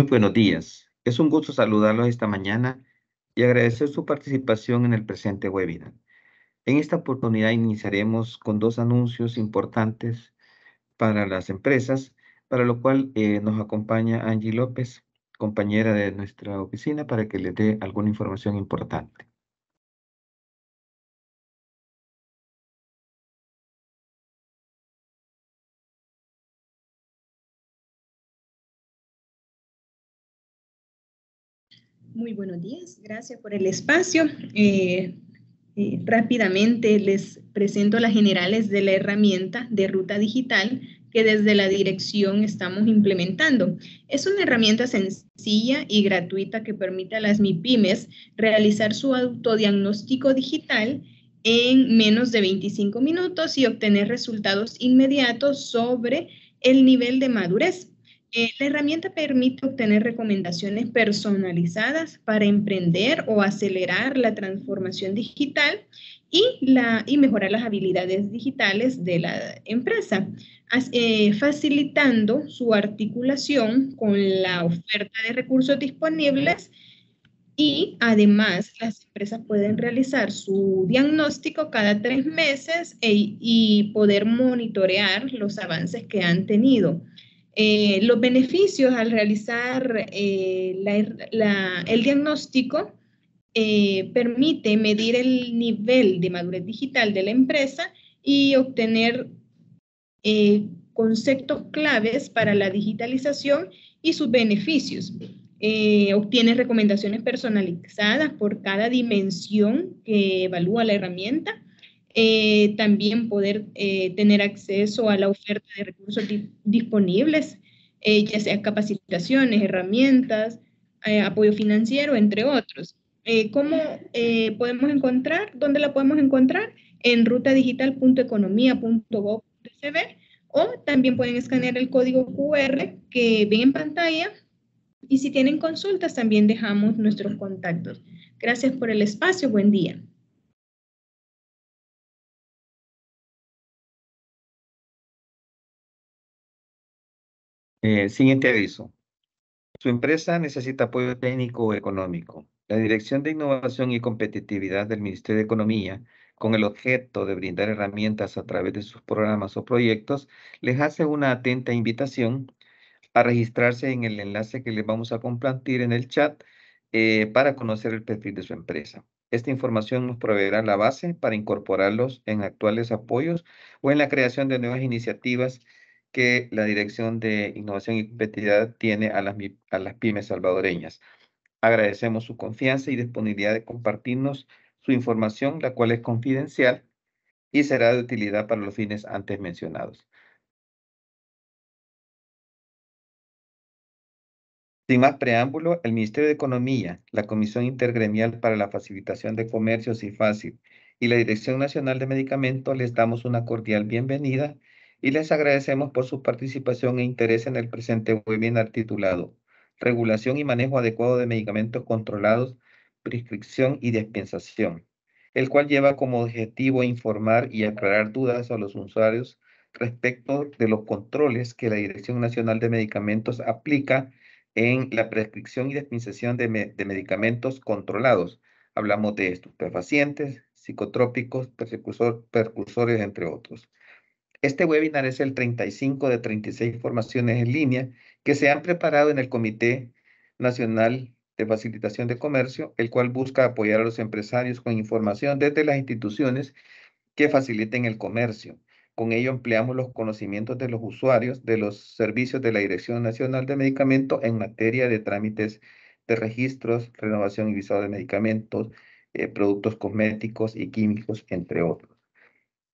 Muy buenos días. Es un gusto saludarlos esta mañana y agradecer su participación en el presente webinar. En esta oportunidad iniciaremos con dos anuncios importantes para las empresas, para lo cual nos acompaña Angie López, compañera de nuestra oficina, para que les dé alguna información importante. Muy buenos días, gracias por el espacio. Rápidamente les presento las generales de la herramienta de ruta digital que desde la dirección estamos implementando. Es una herramienta sencilla y gratuita que permite a las MIPYMES realizar su autodiagnóstico digital en menos de 25 minutos y obtener resultados inmediatos sobre el nivel de madurez. La herramienta permite obtener recomendaciones personalizadas para emprender o acelerar la transformación digital y mejorar las habilidades digitales de la empresa, facilitando su articulación con la oferta de recursos disponibles y además las empresas pueden realizar su diagnóstico cada 3 meses y poder monitorear los avances que han tenido. Los beneficios al realizar el diagnóstico permite medir el nivel de madurez digital de la empresa y obtener conceptos claves para la digitalización y sus beneficios. Obtiene recomendaciones personalizadas por cada dimensión que evalúa la herramienta. También poder tener acceso a la oferta de recursos disponibles, ya sea capacitaciones, herramientas, apoyo financiero, entre otros. ¿Cómo podemos encontrar? ¿Dónde la podemos encontrar? En rutadigital.economia.gov.sb o también pueden escanear el código QR que ven en pantalla y si tienen consultas también dejamos nuestros contactos. Gracias por el espacio. Buen día. Siguiente aviso. Su empresa necesita apoyo técnico o económico. La Dirección de Innovación y Competitividad del Ministerio de Economía, con el objeto de brindar herramientas a través de sus programas o proyectos, les hace una atenta invitación a registrarse en el enlace que les vamos a compartir en el chat para conocer el perfil de su empresa. Esta información nos proveerá la base para incorporarlos en actuales apoyos o en la creación de nuevas iniciativas que la Dirección de Innovación y Competitividad tiene a las pymes salvadoreñas. Agradecemos su confianza y disponibilidad de compartirnos su información, la cual es confidencial y será de utilidad para los fines antes mencionados. Sin más preámbulo, el Ministerio de Economía, la Comisión Intergremial para la Facilitación de Comercio CIFACIL y la Dirección Nacional de Medicamentos les damos una cordial bienvenida y les agradecemos por su participación e interés en el presente webinar titulado Regulación y manejo adecuado de medicamentos controlados, prescripción y dispensación, el cual lleva como objetivo informar y aclarar dudas a los usuarios respecto de los controles que la Dirección Nacional de Medicamentos aplica en la prescripción y dispensación de medicamentos controlados. Hablamos de estupefacientes, psicotrópicos, precursores, entre otros. Este webinar es el 35 de 36 formaciones en línea que se han preparado en el Comité Nacional de Facilitación de Comercio, el cual busca apoyar a los empresarios con información desde las instituciones que faciliten el comercio. Con ello empleamos los conocimientos de los usuarios de los servicios de la Dirección Nacional de Medicamentos en materia de trámites de registros, renovación y visado de medicamentos, productos cosméticos y químicos, entre otros.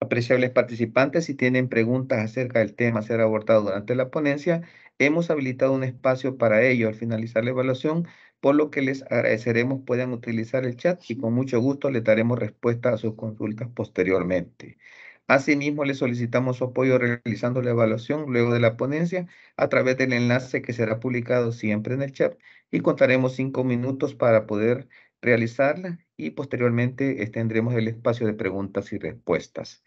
Apreciables participantes, si tienen preguntas acerca del tema a ser abordado durante la ponencia, hemos habilitado un espacio para ello al finalizar la evaluación, por lo que les agradeceremos puedan utilizar el chat y con mucho gusto les daremos respuesta a sus consultas posteriormente. Asimismo, les solicitamos su apoyo realizando la evaluación luego de la ponencia a través del enlace que será publicado siempre en el chat y contaremos 5 minutos para poder realizarla y posteriormente tendremos el espacio de preguntas y respuestas.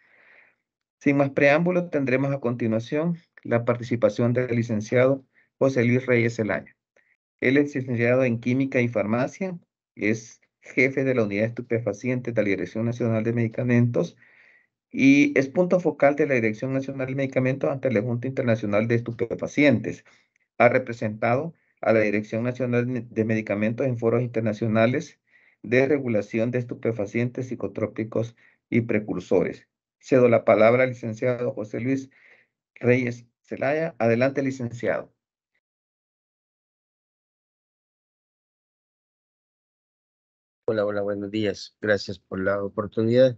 Sin más preámbulos, tendremos a continuación la participación del licenciado José Luis Reyes Zelaya. Él es licenciado en Química y Farmacia, es jefe de la Unidad de Estupefacientes de la Dirección Nacional de Medicamentos y es punto focal de la Dirección Nacional de Medicamentos ante la Junta Internacional de Estupefacientes. Ha representado a la Dirección Nacional de Medicamentos en foros internacionales de regulación de estupefacientes, psicotrópicos y precursores. Cedo la palabra al licenciado José Luis Reyes Zelaya. Adelante, licenciado. Hola, hola, buenos días. Gracias por la oportunidad.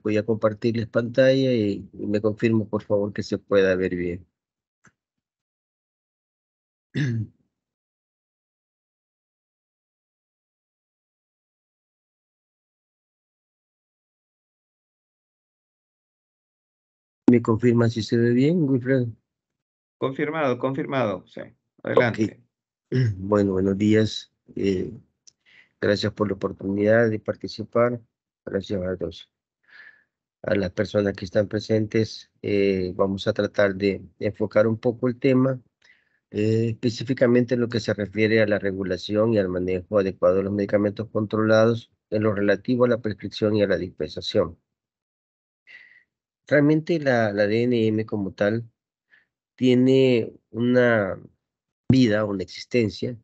Voy a compartirles pantalla y me confirmo, por favor, que se pueda ver bien. ¿Me confirma si se ve bien, Wilfredo? Confirmado, confirmado. Sí. Ok. Adelante. Bueno, buenos días. Gracias por la oportunidad de participar. Gracias a las personas que están presentes. Vamos a tratar de enfocar un poco el tema, específicamente en lo que se refiere a la regulación y al manejo adecuado de los medicamentos controlados en lo relativo a la prescripción y a la dispensación. Realmente la DNM como tal tiene una vida, una existencia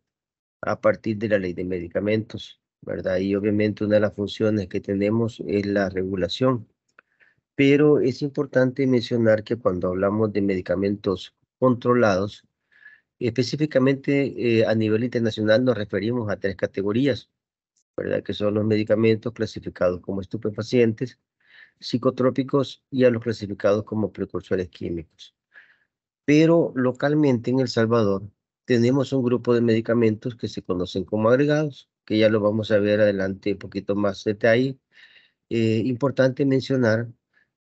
a partir de la ley de medicamentos, ¿verdad? Y obviamente una de las funciones que tenemos es la regulación. Pero es importante mencionar que cuando hablamos de medicamentos controlados, específicamente a nivel internacional nos referimos a tres categorías, ¿verdad? Que son los medicamentos clasificados como estupefacientes, psicotrópicos y a los clasificados como precursores químicos. Pero localmente en El Salvador tenemos un grupo de medicamentos que se conocen como agregados, que ya lo vamos a ver adelante un poquito más detalle. Importante mencionar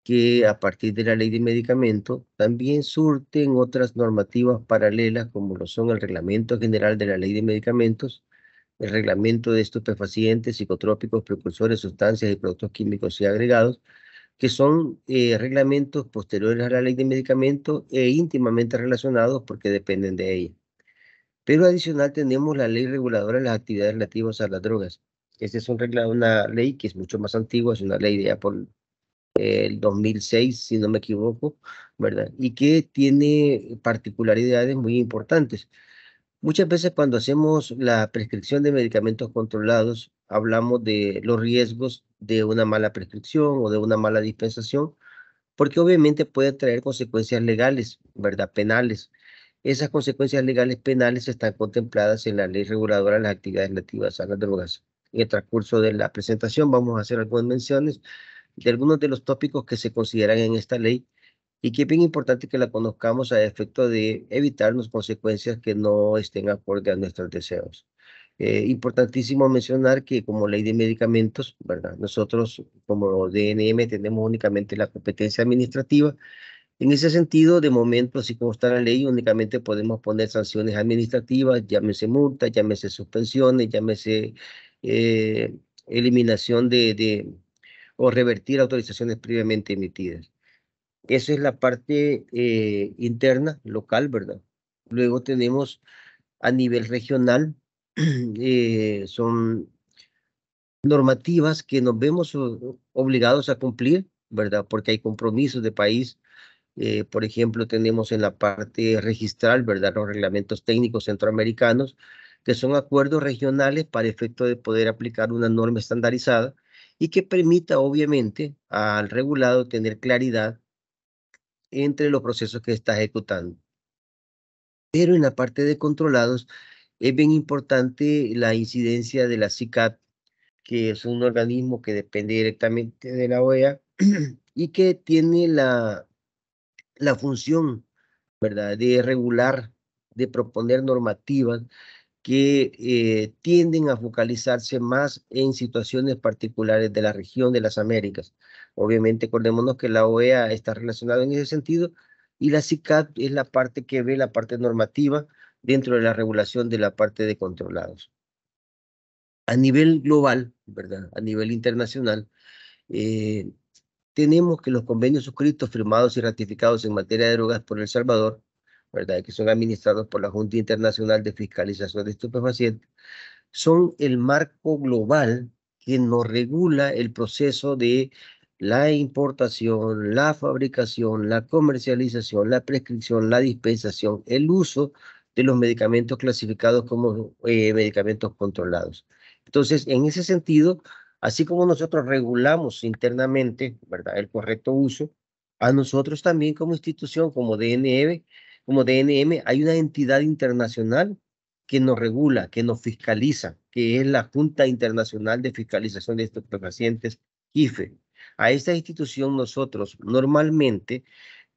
que a partir de la ley de medicamento también surten otras normativas paralelas como lo son el Reglamento General de la Ley de Medicamentos, el Reglamento de Estupefacientes, Psicotrópicos, Precursores, Sustancias y Productos Químicos y Agregados, que son reglamentos posteriores a la ley de medicamentos e íntimamente relacionados porque dependen de ella. Pero adicional tenemos la ley reguladora de las actividades relativas a las drogas. Esta es una ley que es mucho más antigua, es una ley de ya por el 2006, si no me equivoco, ¿verdad? Y que tiene particularidades muy importantes. Muchas veces cuando hacemos la prescripción de medicamentos controlados, hablamos de los riesgos de una mala prescripción o de una mala dispensación, porque obviamente puede traer consecuencias legales, ¿verdad? Penales. Esas consecuencias legales penales están contempladas en la ley reguladora de las actividades relativas a las drogas. En el transcurso de la presentación vamos a hacer algunas menciones de algunos de los tópicos que se consideran en esta ley y que es bien importante que la conozcamos a efecto de evitarnos consecuencias que no estén acorde a nuestros deseos. Importantísimo mencionar que como ley de medicamentos, ¿verdad? Nosotros como DNM tenemos únicamente la competencia administrativa. En ese sentido, de momento, así como está la ley, únicamente podemos poner sanciones administrativas, llámese multa, llámese suspensiones, llámese eliminación o revertir autorizaciones previamente emitidas. Esa es la parte interna, local, ¿verdad? Luego tenemos a nivel regional, son normativas que nos vemos obligados a cumplir, ¿verdad? Porque hay compromisos de país. Por ejemplo, tenemos en la parte registral, ¿verdad? Los reglamentos técnicos centroamericanos, que son acuerdos regionales para efecto de poder aplicar una norma estandarizada y que permita, obviamente, al regulado tener claridad entre los procesos que está ejecutando. Pero en la parte de controlados es bien importante la incidencia de la CICAP, que es un organismo que depende directamente de la OEA y que tiene la función, ¿verdad?, de regular, de proponer normativas que tienden a focalizarse más en situaciones particulares de la región de las Américas. Obviamente, acordémonos que la OEA está relacionada en ese sentido y la CICAP es la parte que ve la parte normativa dentro de la regulación de la parte de controlados. A nivel global, ¿verdad? A nivel internacional, tenemos que los convenios suscritos, firmados y ratificados en materia de drogas por El Salvador, ¿verdad? Que son administrados por la Junta Internacional de Fiscalización de Estupefacientes, son el marco global que nos regula el proceso de la importación, la fabricación, la comercialización, la prescripción, la dispensación, el uso de los medicamentos clasificados como medicamentos controlados. Entonces, en ese sentido, así como nosotros regulamos internamente, ¿verdad?, el correcto uso, a nosotros también como institución, como DNM, hay una entidad internacional que nos regula, que nos fiscaliza, que es la Junta Internacional de Fiscalización de Estupefacientes, IFE. A esta institución nosotros normalmente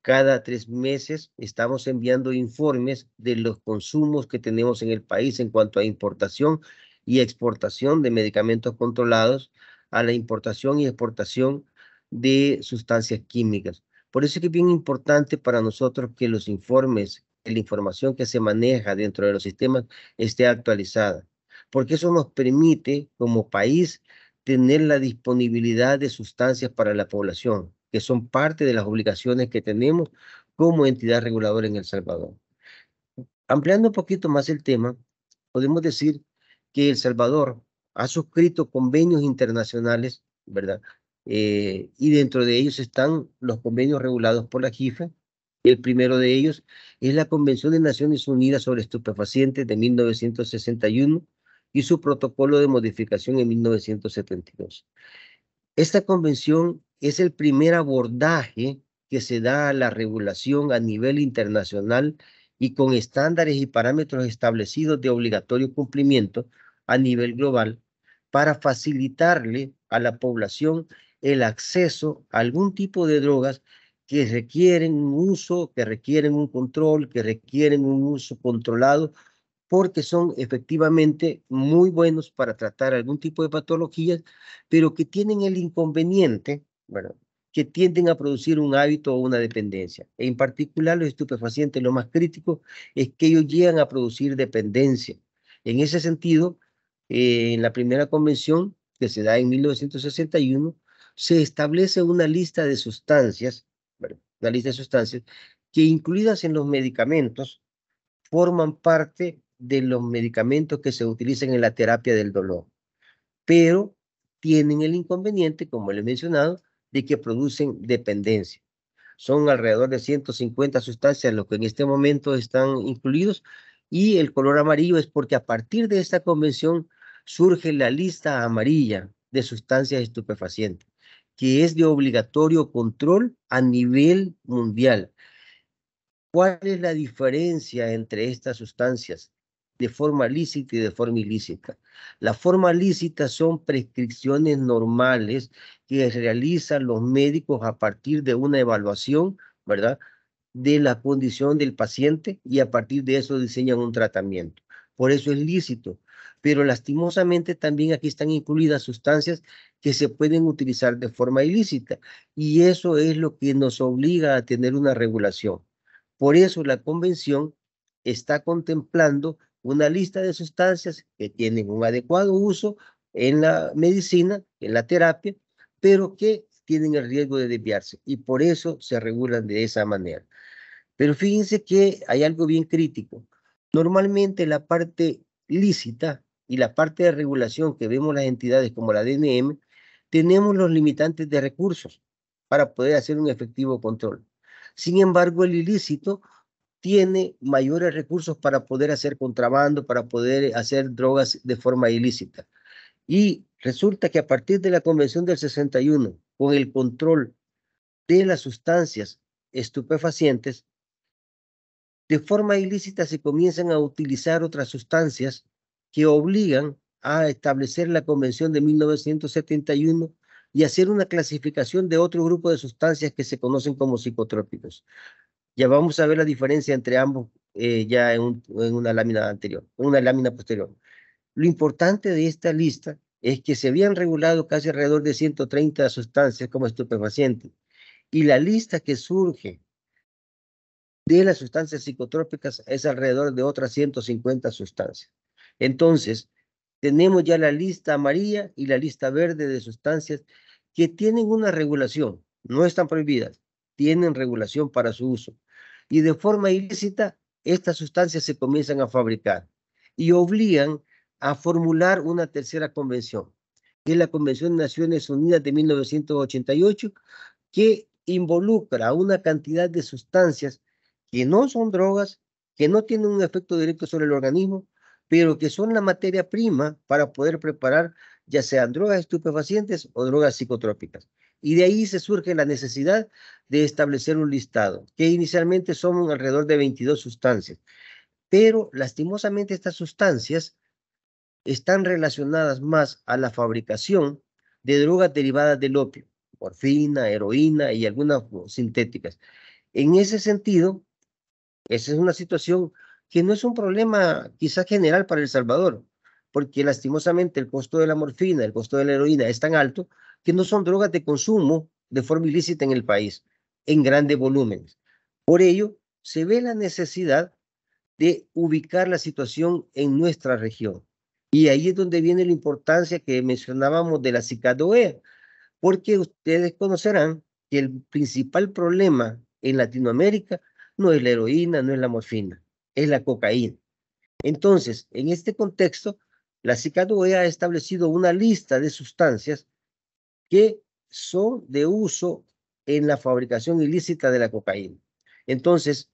cada 3 meses estamos enviando informes de los consumos que tenemos en el país en cuanto a importación y exportación de medicamentos controlados, a la importación y exportación de sustancias químicas. Por eso es que es bien importante para nosotros que los informes, la información que se maneja dentro de los sistemas esté actualizada, porque eso nos permite como país tener la disponibilidad de sustancias para la población, que son parte de las obligaciones que tenemos como entidad reguladora en El Salvador. Ampliando un poquito más el tema, podemos decir que El Salvador ha suscrito convenios internacionales, ¿verdad? Y dentro de ellos están los convenios regulados por la JIFE. El primero de ellos es la Convención de Naciones Unidas sobre Estupefacientes de 1961 y su protocolo de modificación en 1972. Esta convención es el primer abordaje que se da a la regulación a nivel internacional y con estándares y parámetros establecidos de obligatorio cumplimiento a nivel global para facilitarle a la población el acceso a algún tipo de drogas que requieren un uso, que requieren un control, que requieren un uso controlado, porque son efectivamente muy buenos para tratar algún tipo de patologías, pero que tienen el inconveniente, bueno, que tienden a producir un hábito o una dependencia. En particular, los estupefacientes, lo más crítico es que ellos llegan a producir dependencia. En ese sentido, en la primera convención, que se da en 1961, se establece una lista de sustancias, bueno, una lista de sustancias que incluidas en los medicamentos, forman parte de los medicamentos que se utilizan en la terapia del dolor, pero tienen el inconveniente, como le he mencionado, de que producen dependencia. Son alrededor de 150 sustancias los que en este momento están incluidos, y el color amarillo es porque a partir de esta convención surge la lista amarilla de sustancias estupefacientes, que es de obligatorio control a nivel mundial. ¿Cuál es la diferencia entre estas sustancias de forma lícita y de forma ilícita? La forma lícita son prescripciones normales que realizan los médicos a partir de una evaluación, ¿verdad?, de la condición del paciente, y a partir de eso diseñan un tratamiento. Por eso es lícito. Pero lastimosamente también aquí están incluidas sustancias que se pueden utilizar de forma ilícita, y eso es lo que nos obliga a tener una regulación. Por eso la convención está contemplando una lista de sustancias que tienen un adecuado uso en la medicina, en la terapia, pero que tienen el riesgo de desviarse, y por eso se regulan de esa manera. Pero fíjense que hay algo bien crítico. Normalmente la parte lícita y la parte de regulación que vemos las entidades como la DNM, tenemos los limitantes de recursos para poder hacer un efectivo control. Sin embargo, el ilícito tiene mayores recursos para poder hacer contrabando, para poder hacer drogas de forma ilícita. Y resulta que a partir de la Convención del 61, con el control de las sustancias estupefacientes, de forma ilícita se comienzan a utilizar otras sustancias que obligan a establecer la Convención de 1971 y hacer una clasificación de otro grupo de sustancias que se conocen como psicotrópicos. Ya vamos a ver la diferencia entre ambos ya en una lámina anterior, en una lámina posterior. Lo importante de esta lista es que se habían regulado casi alrededor de 130 sustancias como estupefacientes, y la lista que surge de las sustancias psicotrópicas es alrededor de otras 150 sustancias. Entonces, tenemos ya la lista amarilla y la lista verde de sustancias que tienen una regulación, no están prohibidas, tienen regulación para su uso. Y de forma ilícita estas sustancias se comienzan a fabricar y obligan a formular una tercera convención, que es la Convención de Naciones Unidas de 1988, que involucra a una cantidad de sustancias que no son drogas, que no tienen un efecto directo sobre el organismo, pero que son la materia prima para poder preparar ya sean drogas estupefacientes o drogas psicotrópicas. Y de ahí se surge la necesidad de establecer un listado, que inicialmente son alrededor de 22 sustancias, pero lastimosamente estas sustancias están relacionadas más a la fabricación de drogas derivadas del opio, morfina, heroína y algunas sintéticas. En ese sentido, esa es una situación que no es un problema quizás general para El Salvador, porque lastimosamente el costo de la morfina, el costo de la heroína es tan alto que no son drogas de consumo de forma ilícita en el país, en grandes volúmenes. Por ello, se ve la necesidad de ubicar la situación en nuestra región. Y ahí es donde viene la importancia que mencionábamos de la CICAD-OEA, porque ustedes conocerán que el principal problema en Latinoamérica no es la heroína, no es la morfina, es la cocaína. Entonces, en este contexto, la CICAD-OEA ha establecido una lista de sustancias que son de uso en la fabricación ilícita de la cocaína. Entonces,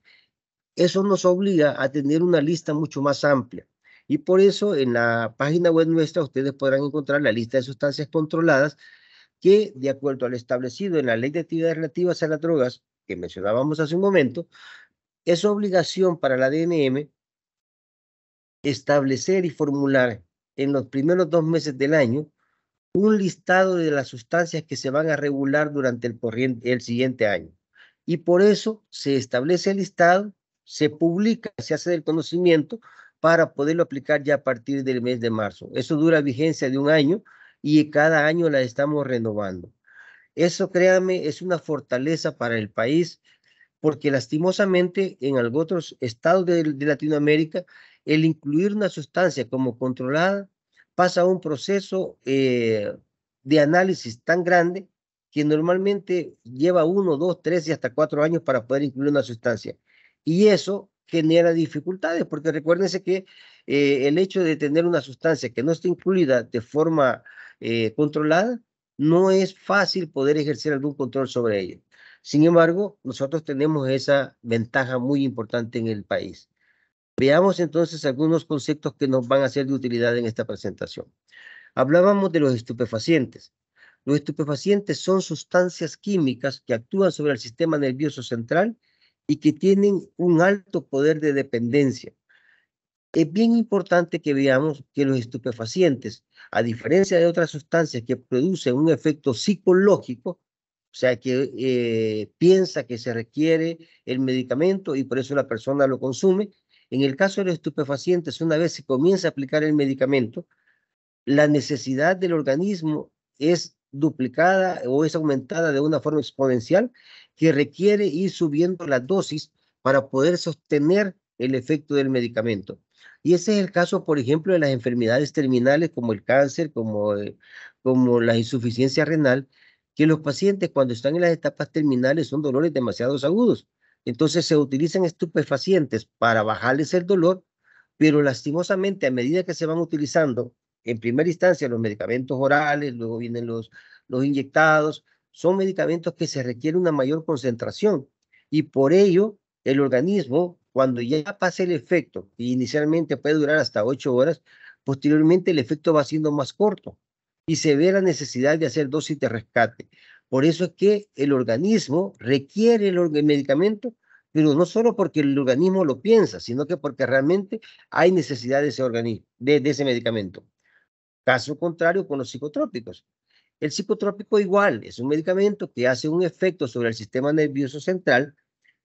eso nos obliga a tener una lista mucho más amplia. Y por eso en la página web nuestra ustedes podrán encontrar la lista de sustancias controladas que, de acuerdo al establecido en la Ley de Actividades Relativas a las Drogas, que mencionábamos hace un momento, es obligación para la DNM establecer y formular en los primeros 2 meses del año un listado de las sustancias que se van a regular durante el siguiente año. Y por eso se establece el listado, se publica, se hace del conocimiento para poderlo aplicar ya a partir del mes de marzo. Eso dura vigencia de 1 año y cada año la estamos renovando. Eso, créanme, es una fortaleza para el país, porque lastimosamente en algunos otros estados de Latinoamérica, el incluir una sustancia como controlada pasa un proceso de análisis tan grande que normalmente lleva 1, 2, 3 y hasta 4 años para poder incluir una sustancia. Y eso genera dificultades, porque recuérdense que el hecho de tener una sustancia que no está incluida de forma controlada, no es fácil poder ejercer algún control sobre ella. Sin embargo, nosotros tenemos esa ventaja muy importante en el país. Veamos entonces algunos conceptos que nos van a ser de utilidad en esta presentación. Hablábamos de los estupefacientes. Los estupefacientes son sustancias químicas que actúan sobre el sistema nervioso central y que tienen un alto poder de dependencia. Es bien importante que veamos que los estupefacientes, a diferencia de otras sustancias que producen un efecto psicológico, o sea, que piensa que se requiere el medicamento y por eso la persona lo consume, en el caso de los estupefacientes, una vez se comienza a aplicar el medicamento, la necesidad del organismo es duplicada o es aumentada de una forma exponencial que requiere ir subiendo la dosis para poder sostener el efecto del medicamento. Y ese es el caso, por ejemplo, de las enfermedades terminales como el cáncer, como la insuficiencia renal, que los pacientes cuando están en las etapas terminales son dolores demasiado agudos. Entonces se utilizan estupefacientes para bajarles el dolor, pero lastimosamente a medida que se van utilizando en primera instancia los medicamentos orales, luego vienen los inyectados, son medicamentos que se requiere una mayor concentración y por ello el organismo, cuando ya pasa el efecto, que inicialmente puede durar hasta 8 horas, posteriormente el efecto va siendo más corto y se ve la necesidad de hacer dosis de rescate. Por eso es que el organismo requiere el medicamento, pero no solo porque el organismo lo piensa, sino que porque realmente hay necesidad de ese organismo, de ese medicamento. Caso contrario con los psicotrópicos. El psicotrópico igual es un medicamento que hace un efecto sobre el sistema nervioso central,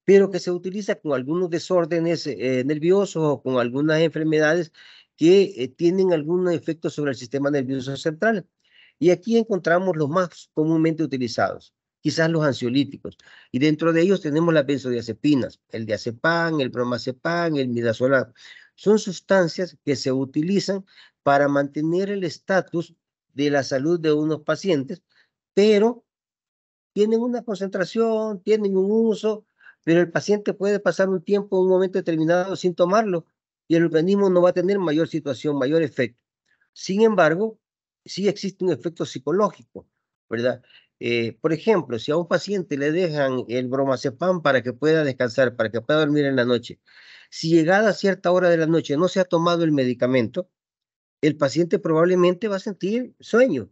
pero que se utiliza con algunos desórdenes nerviosos o con algunas enfermedades que tienen algún efecto sobre el sistema nervioso central. Y aquí encontramos los más comúnmente utilizados, quizás los ansiolíticos. Y dentro de ellos tenemos las benzodiazepinas, el diazepam, el bromazepam, el midazolam. Son sustancias que se utilizan para mantener el estatus de la salud de unos pacientes, pero tienen una concentración, tienen un uso pero el paciente puede pasar un tiempo, un momento determinado sin tomarlo y el organismo no va a tener mayor situación, mayor efecto. Sin embargo, sí existe un efecto psicológico, ¿verdad? Por ejemplo, si a un paciente le dejan el bromazepam para que pueda descansar, para que pueda dormir en la noche, si llegada a cierta hora de la noche no se ha tomado el medicamento, el paciente probablemente va a sentir sueño,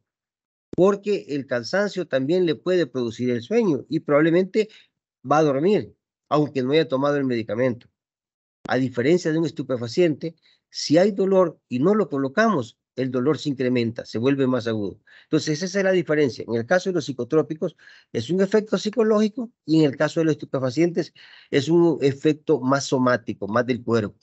porque el cansancio también le puede producir el sueño y probablemente va a dormir, aunque no haya tomado el medicamento. A diferencia de un estupefaciente, si hay dolor y no lo colocamos, el dolor se incrementa, se vuelve más agudo. Entonces, esa es la diferencia. En el caso de los psicotrópicos, es un efecto psicológico y en el caso de los estupefacientes, es un efecto más somático, más del cuerpo.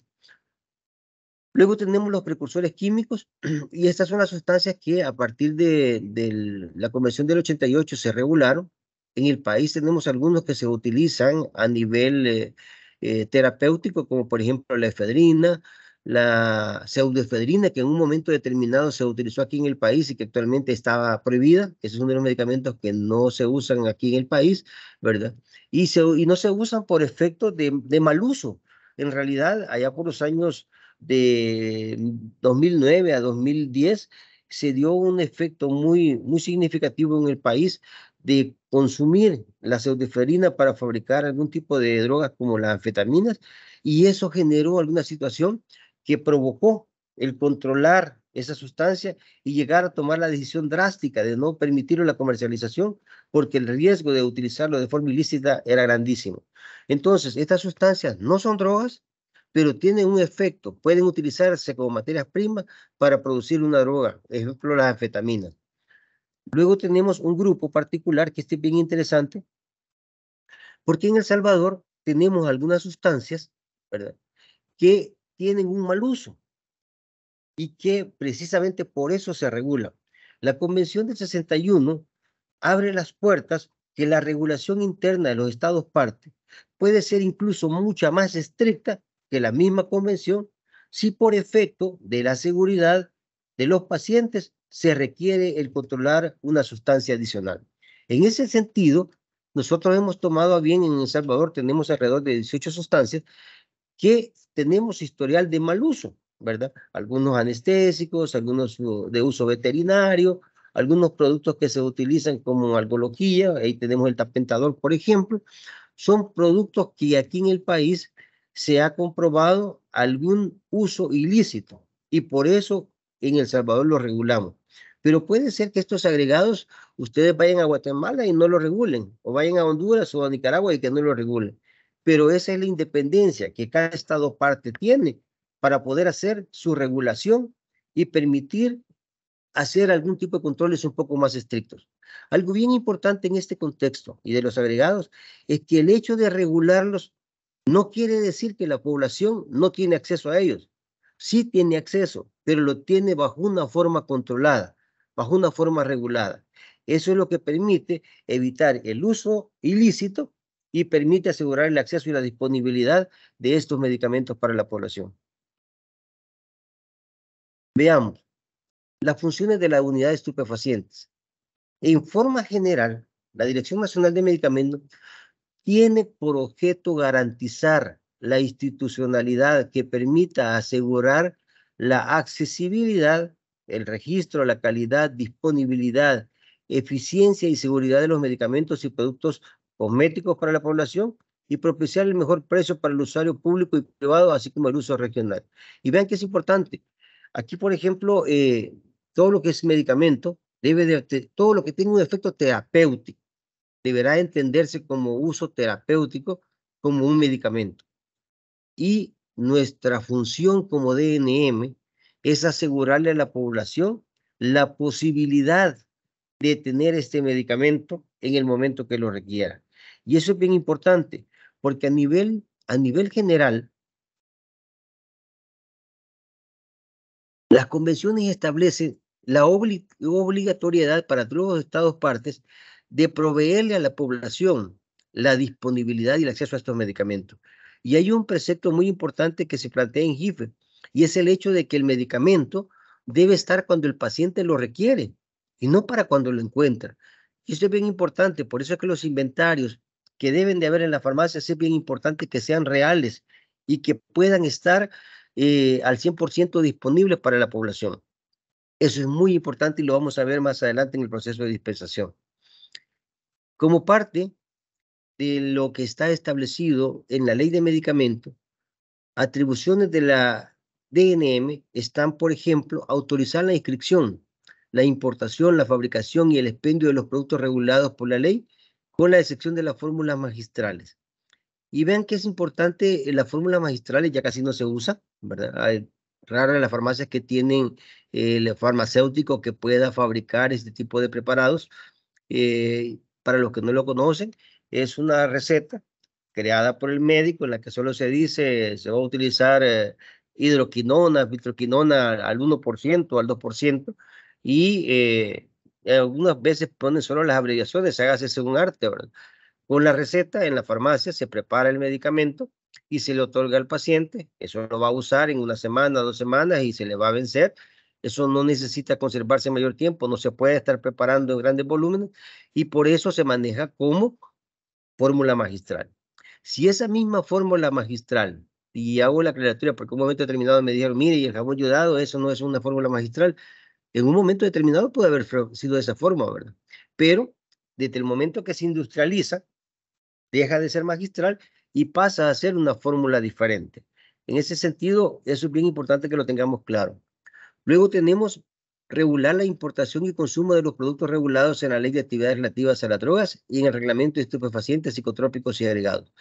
Luego tenemos los precursores químicos y estas son las sustancias que a partir de la Convención del 88 se regularon. En el país tenemos algunos que se utilizan a nivel terapéutico, como por ejemplo la efedrina, la pseudoefedrina, que en un momento determinado se utilizó aquí en el país y que actualmente estaba prohibida. Ese es uno de los medicamentos que no se usan aquí en el país, ¿verdad? Y no se usan por efecto de mal uso. En realidad, allá por los años de 2009 a 2010 se dio un efecto muy significativo en el país de consumir la pseudoephedrina para fabricar algún tipo de drogas como las anfetaminas, y eso generó alguna situación que provocó el controlar esa sustancia y llegar a tomar la decisión drástica de no permitir la comercialización porque el riesgo de utilizarlo de forma ilícita era grandísimo. Entonces, estas sustancias no son drogas, pero tienen un efecto, pueden utilizarse como materias primas para producir una droga, por ejemplo las anfetaminas. Luego tenemos un grupo particular que es bien interesante, porque en El Salvador tenemos algunas sustancias, ¿verdad?, que tienen un mal uso y que precisamente por eso se regula. La Convención del 61 abre las puertas que la regulación interna de los estados partes puede ser incluso mucha más estricta que la misma convención si por efecto de la seguridad de los pacientes se requiere el controlar una sustancia adicional. En ese sentido, nosotros hemos tomado a bien en El Salvador, tenemos alrededor de 18 sustancias que tenemos historial de mal uso, ¿verdad? Algunos anestésicos, algunos de uso veterinario, algunos productos que se utilizan como algoloquía, ahí tenemos el tapentador, por ejemplo, son productos que aquí en el país se ha comprobado algún uso ilícito y por eso en El Salvador lo regulamos. Pero puede ser que estos agregados ustedes vayan a Guatemala y no lo regulen, o vayan a Honduras o a Nicaragua y que no lo regulen. Pero esa es la independencia que cada estado parte tiene para poder hacer su regulación y permitir hacer algún tipo de controles un poco más estrictos. Algo bien importante en este contexto y de los agregados es que el hecho de regularlos no quiere decir que la población no tiene acceso a ellos. Sí tiene acceso, pero lo tiene bajo una forma controlada, bajo una forma regulada. Eso es lo que permite evitar el uso ilícito y permite asegurar el acceso y la disponibilidad de estos medicamentos para la población. Veamos las funciones de la unidad de estupefacientes. En forma general, la Dirección Nacional de Medicamentos tiene por objeto garantizar la institucionalidad que permita asegurar la accesibilidad, el registro, la calidad, disponibilidad, eficiencia y seguridad de los medicamentos y productos cosméticos para la población y propiciar el mejor precio para el usuario público y privado, así como el uso regional. Y vean que es importante. Aquí, por ejemplo, todo lo que es medicamento, todo lo que tiene un efecto terapéutico, deberá entenderse como uso terapéutico, como un medicamento. Y nuestra función como DNM es asegurarle a la población la posibilidad de tener este medicamento en el momento que lo requiera. Y eso es bien importante, porque a nivel general, las convenciones establecen la obligatoriedad para todos los estados partes de proveerle a la población la disponibilidad y el acceso a estos medicamentos. Y hay un precepto muy importante que se plantea en GIFE, y es el hecho de que el medicamento debe estar cuando el paciente lo requiere y no para cuando lo encuentra. Y esto es bien importante, por eso es que los inventarios que deben de haber en las farmacias es bien importante que sean reales y que puedan estar al 100% disponibles para la población. Eso es muy importante y lo vamos a ver más adelante en el proceso de dispensación. Como parte de lo que está establecido en la ley de medicamentos, atribuciones de la DNM están, por ejemplo, autorizar la inscripción, la importación, la fabricación y el expendio de los productos regulados por la ley, con la excepción de las fórmulas magistrales. Y vean que es importante, las fórmulas magistrales ya casi no se usa, ¿verdad? Hay raras las farmacias que tienen el farmacéutico que pueda fabricar este tipo de preparados. Para los que no lo conocen, es una receta creada por el médico en la que solo se dice se va a utilizar hidroquinona, vitroquinona al 1%, al 2%, y algunas veces ponen solo las abreviaciones, hágase un arte, ¿verdad? Con la receta en la farmacia se prepara el medicamento y se le otorga al paciente. Eso lo va a usar en una semana, 2 semanas y se le va a vencer. Eso no necesita conservarse mayor tiempo, no se puede estar preparando en grandes volúmenes y por eso se maneja como fórmula magistral. Si esa misma fórmula magistral, y hago la aclaratoria porque en un momento determinado me dijeron, mire, y el jabón yodado, eso no es una fórmula magistral, en un momento determinado puede haber sido de esa forma, ¿verdad? Pero desde el momento que se industrializa, deja de ser magistral y pasa a ser una fórmula diferente. En ese sentido, eso es bien importante que lo tengamos claro. Luego tenemos regular la importación y consumo de los productos regulados en la Ley de Actividades Relativas a las Drogas y en el Reglamento de Estupefacientes, Psicotrópicos y Agregados.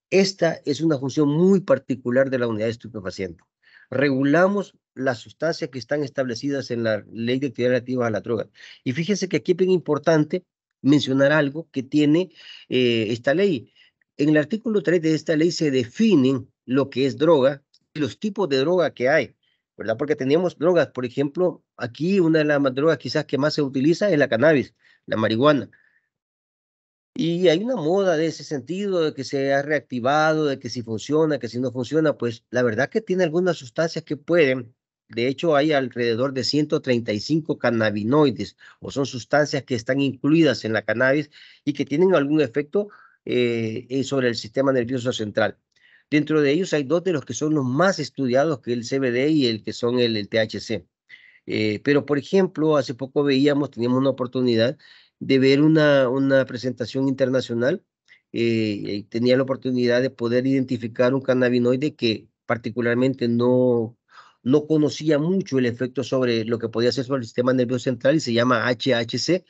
Esta es una función muy particular de la unidad de estupefacientes. Regulamos las sustancias que están establecidas en la Ley de Actividades Relativas a las Drogas. Y fíjense que aquí es bien importante mencionar algo que tiene esta ley. En el artículo 3 de esta ley se definen lo que es droga y los tipos de droga que hay, ¿verdad? Porque tenemos drogas, por ejemplo, aquí una de las drogas quizás que más se utiliza es la cannabis, la marihuana. Y hay una moda de ese sentido, de que se ha reactivado, de que si funciona, que si no funciona, pues la verdad que tiene algunas sustancias que pueden, de hecho hay alrededor de 135 cannabinoides, o son sustancias que están incluidas en la cannabis y que tienen algún efecto sobre el sistema nervioso central. Dentro de ellos hay dos de los que son los más estudiados, que es el CBD y el que son el THC. Pero, por ejemplo, hace poco teníamos una oportunidad de ver una presentación internacional. Tenía la oportunidad de poder identificar un cannabinoide que particularmente no conocía mucho el efecto sobre lo que podía hacer sobre el sistema nervioso central y se llama HHC.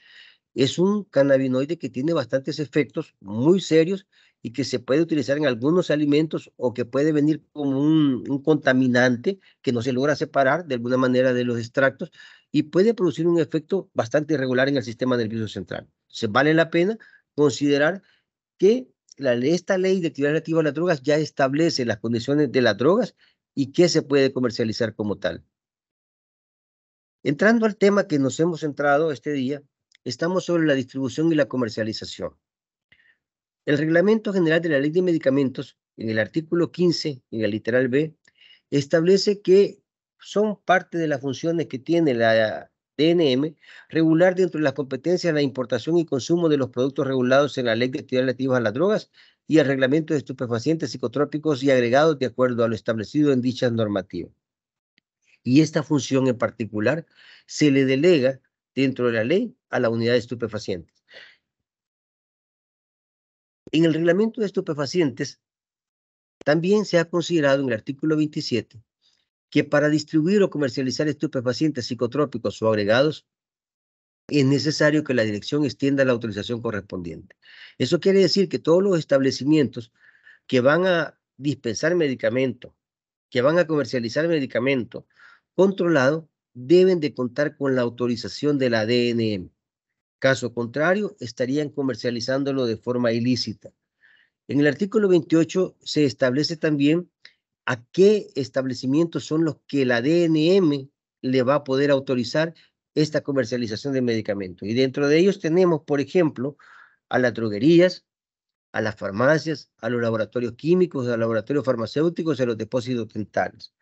Es un cannabinoide que tiene bastantes efectos muy serios y que se puede utilizar en algunos alimentos o que puede venir como un contaminante que no se logra separar de alguna manera de los extractos y puede producir un efecto bastante irregular en el sistema nervioso central. Se vale la pena considerar que esta ley de actividad relativa a las drogas ya establece las condiciones de las drogas y que se puede comercializar como tal. Entrando al tema que nos hemos centrado este día, estamos sobre la distribución y la comercialización. El Reglamento General de la Ley de Medicamentos, en el artículo 15, en el literal B, establece que son parte de las funciones que tiene la DNM regular dentro de las competencias la importación y consumo de los productos regulados en la Ley de Actividades Relativas a las Drogas y el Reglamento de Estupefacientes, Psicotrópicos y Agregados de acuerdo a lo establecido en dichas normativas. Y esta función en particular se le delega dentro de la ley a la unidad de estupefacientes. En el reglamento de estupefacientes también se ha considerado en el artículo 27 que para distribuir o comercializar estupefacientes psicotrópicos o agregados es necesario que la dirección extienda la autorización correspondiente. Eso quiere decir que todos los establecimientos que van a dispensar medicamento, que van a comercializar medicamento controlado, deben de contar con la autorización de la DNM. Caso contrario, estarían comercializándolo de forma ilícita. En el artículo 28 se establece también a qué establecimientos son los que la DNM le va a poder autorizar esta comercialización de medicamentos. Y dentro de ellos tenemos, por ejemplo, a las droguerías, a las farmacias, a los laboratorios químicos, a los laboratorios farmacéuticos y a los depósitos dentales.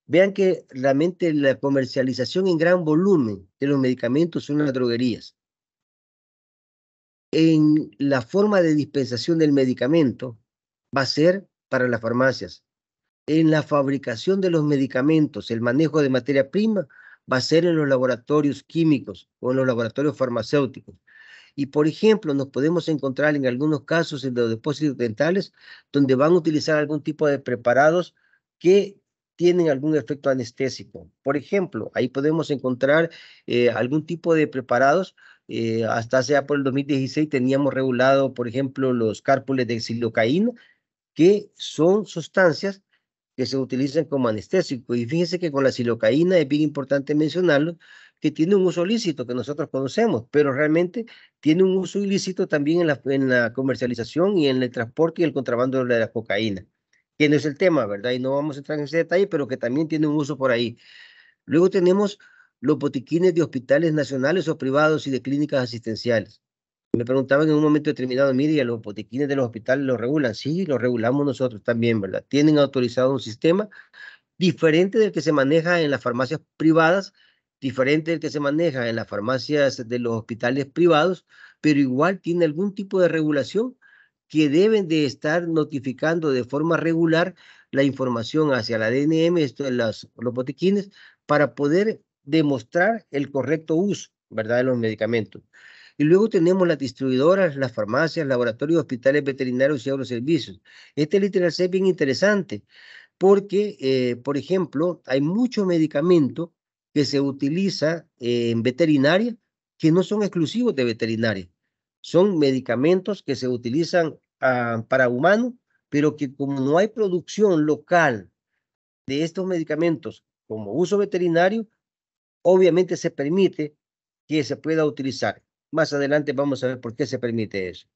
Vean que realmente la comercialización en gran volumen de los medicamentos son las droguerías. en la forma de dispensación del medicamento va a ser para las farmacias. En la fabricación de los medicamentos, el manejo de materia prima va a ser en los laboratorios químicos o en los laboratorios farmacéuticos. Y, por ejemplo, nos podemos encontrar en algunos casos en los depósitos dentales donde van a utilizar algún tipo de preparados que tienen algún efecto anestésico. Por ejemplo, ahí podemos encontrar algún tipo de preparados. Hasta hace por el 2016 teníamos regulado, por ejemplo, los cárpules de xilocaína, que son sustancias que se utilizan como anestésico. Y fíjense que con la xilocaína es bien importante mencionarlo, que tiene un uso lícito que nosotros conocemos, pero realmente tiene un uso ilícito también en la comercialización y en el transporte y el contrabando de la cocaína, que no es el tema, ¿verdad? Y no vamos a entrar en ese detalle, pero que también tiene un uso por ahí. Luego tenemos los botiquines de hospitales nacionales o privados y de clínicas asistenciales. Me preguntaban en un momento determinado, mire, ¿y a los botiquines de los hospitales los regulan? Sí, los regulamos nosotros también, ¿verdad? Tienen autorizado un sistema diferente del que se maneja en las farmacias privadas, diferente del que se maneja en las farmacias de los hospitales privados, pero igual tiene algún tipo de regulación que deben de estar notificando de forma regular la información hacia la DNM, esto de los botiquines, para poder demostrar el correcto uso, ¿verdad?, de los medicamentos. Y luego tenemos las distribuidoras, las farmacias, laboratorios, hospitales veterinarios y agroservicios. Este literal C es bien interesante porque, por ejemplo, hay mucho medicamento que se utiliza en veterinaria que no son exclusivos de veterinaria. Son medicamentos que se utilizan para humanos, pero que como no hay producción local de estos medicamentos como uso veterinario, obviamente se permite que se pueda utilizar. Más adelante vamos a ver por qué se permite eso.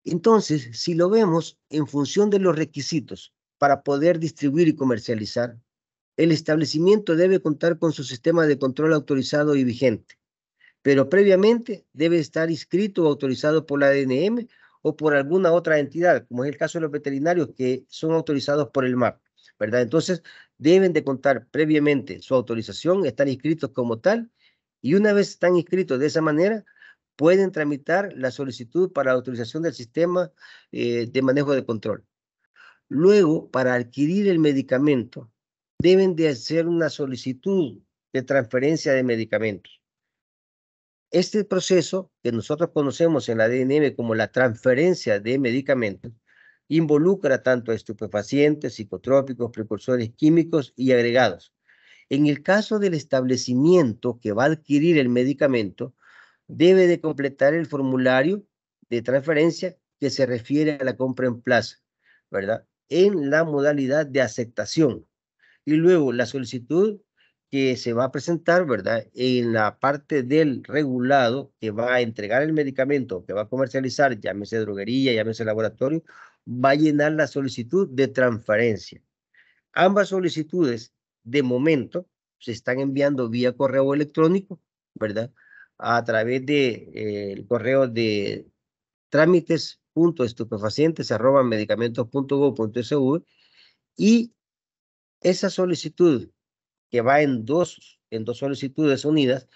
Entonces, si lo vemos en función de los requisitos para poder distribuir y comercializar, el establecimiento debe contar con su sistema de control autorizado y vigente, pero previamente debe estar inscrito o autorizado por la ADNM o por alguna otra entidad, como es el caso de los veterinarios que son autorizados por el MAP, ¿verdad? Entonces, deben de contar previamente su autorización, estar inscritos como tal, y una vez están inscritos de esa manera, pueden tramitar la solicitud para la autorización del sistema de manejo de control. Luego, para adquirir el medicamento, deben de hacer una solicitud de transferencia de medicamentos. Este proceso, que nosotros conocemos en la DNM como la transferencia de medicamentos, involucra tanto a estupefacientes, psicotrópicos, precursores químicos y agregados. En el caso del establecimiento que va a adquirir el medicamento, debe de completar el formulario de transferencia que se refiere a la compra en plaza, ¿verdad? En la modalidad de aceptación. Y luego la solicitud que se va a presentar, ¿verdad? En la parte del regulado que va a entregar el medicamento, que va a comercializar, llámese droguería, llámese laboratorio, va a llenar la solicitud de transferencia. Ambas solicitudes, de momento, se están enviando vía correo electrónico, ¿verdad? A través de el correo de trámites.estupefacientes@medicamentos.gov.sv, y esa solicitud que va en dos solicitudes unidas,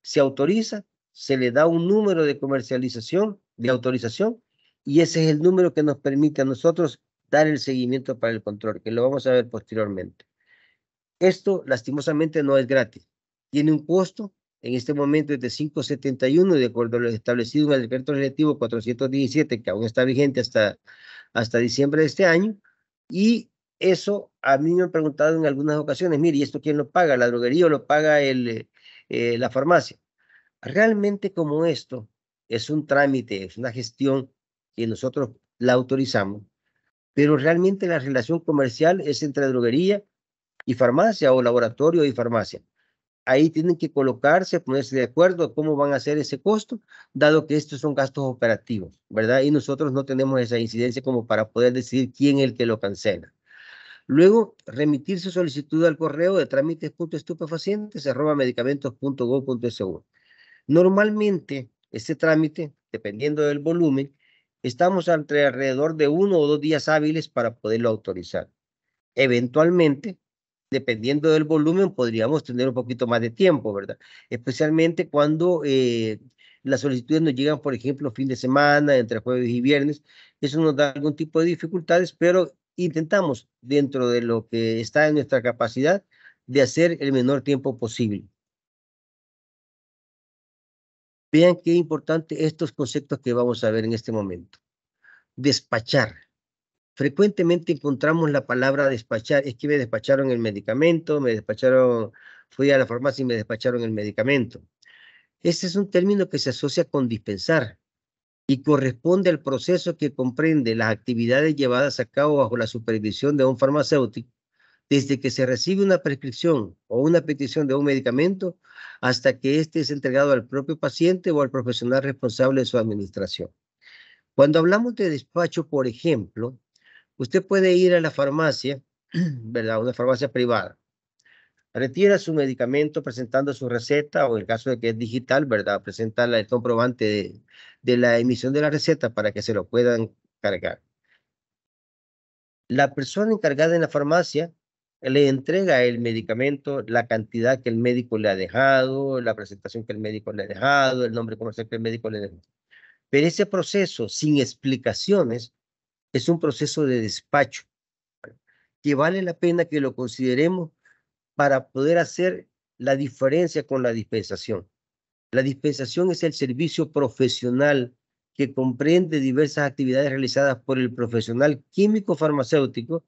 se autoriza, se le da un número de comercialización, de autorización, y ese es el número que nos permite a nosotros dar el seguimiento para el control, que lo vamos a ver posteriormente. Esto, lastimosamente, no es gratis. Tiene un costo, en este momento es de 5.71, de acuerdo a lo establecido en el decreto legislativo 417, que aún está vigente hasta diciembre de este año, y eso a mí me han preguntado en algunas ocasiones, mire, ¿y esto quién lo paga? ¿La droguería o lo paga la farmacia? Realmente, como esto es un trámite, es una gestión que nosotros la autorizamos, pero realmente la relación comercial es entre droguería y farmacia, o laboratorio y farmacia. Ahí tienen que colocarse, ponerse de acuerdo cómo van a hacer ese costo, dado que estos son gastos operativos, ¿verdad? Y nosotros no tenemos esa incidencia como para poder decidir quién es el que lo cancela. Luego, remitir su solicitud al correo de trámites.estupefacientes@medicamentos.gov.sv. Normalmente, este trámite, dependiendo del volumen, estamos entre alrededor de 1 o 2 días hábiles para poderlo autorizar. Eventualmente, dependiendo del volumen, podríamos tener un poquito más de tiempo, ¿verdad? Especialmente cuando las solicitudes nos llegan, por ejemplo, fin de semana, entre jueves y viernes. Eso nos da algún tipo de dificultades, pero intentamos, dentro de lo que está en nuestra capacidad, de hacer el menor tiempo posible. Vean qué importante estos conceptos que vamos a ver en este momento. Despachar. Frecuentemente encontramos la palabra despachar. Es que me despacharon el medicamento, me despacharon, fui a la farmacia y me despacharon el medicamento. Este es un término que se asocia con dispensar y corresponde al proceso que comprende las actividades llevadas a cabo bajo la supervisión de un farmacéutico, desde que se recibe una prescripción o una petición de un medicamento hasta que éste es entregado al propio paciente o al profesional responsable de su administración. Cuando hablamos de despacho, por ejemplo, usted puede ir a la farmacia, ¿verdad? Una farmacia privada. Retira su medicamento presentando su receta, o en el caso de que es digital, ¿verdad? Presenta el comprobante de la emisión de la receta para que se lo puedan cargar. La persona encargada en la farmacia le entrega el medicamento, la cantidad que el médico le ha dejado, la presentación que el médico le ha dejado, el nombre comercial que el médico le dejó. Pero ese proceso sin explicaciones es un proceso de despacho que vale la pena que lo consideremos para poder hacer la diferencia con la dispensación. La dispensación es el servicio profesional que comprende diversas actividades realizadas por el profesional químico farmacéutico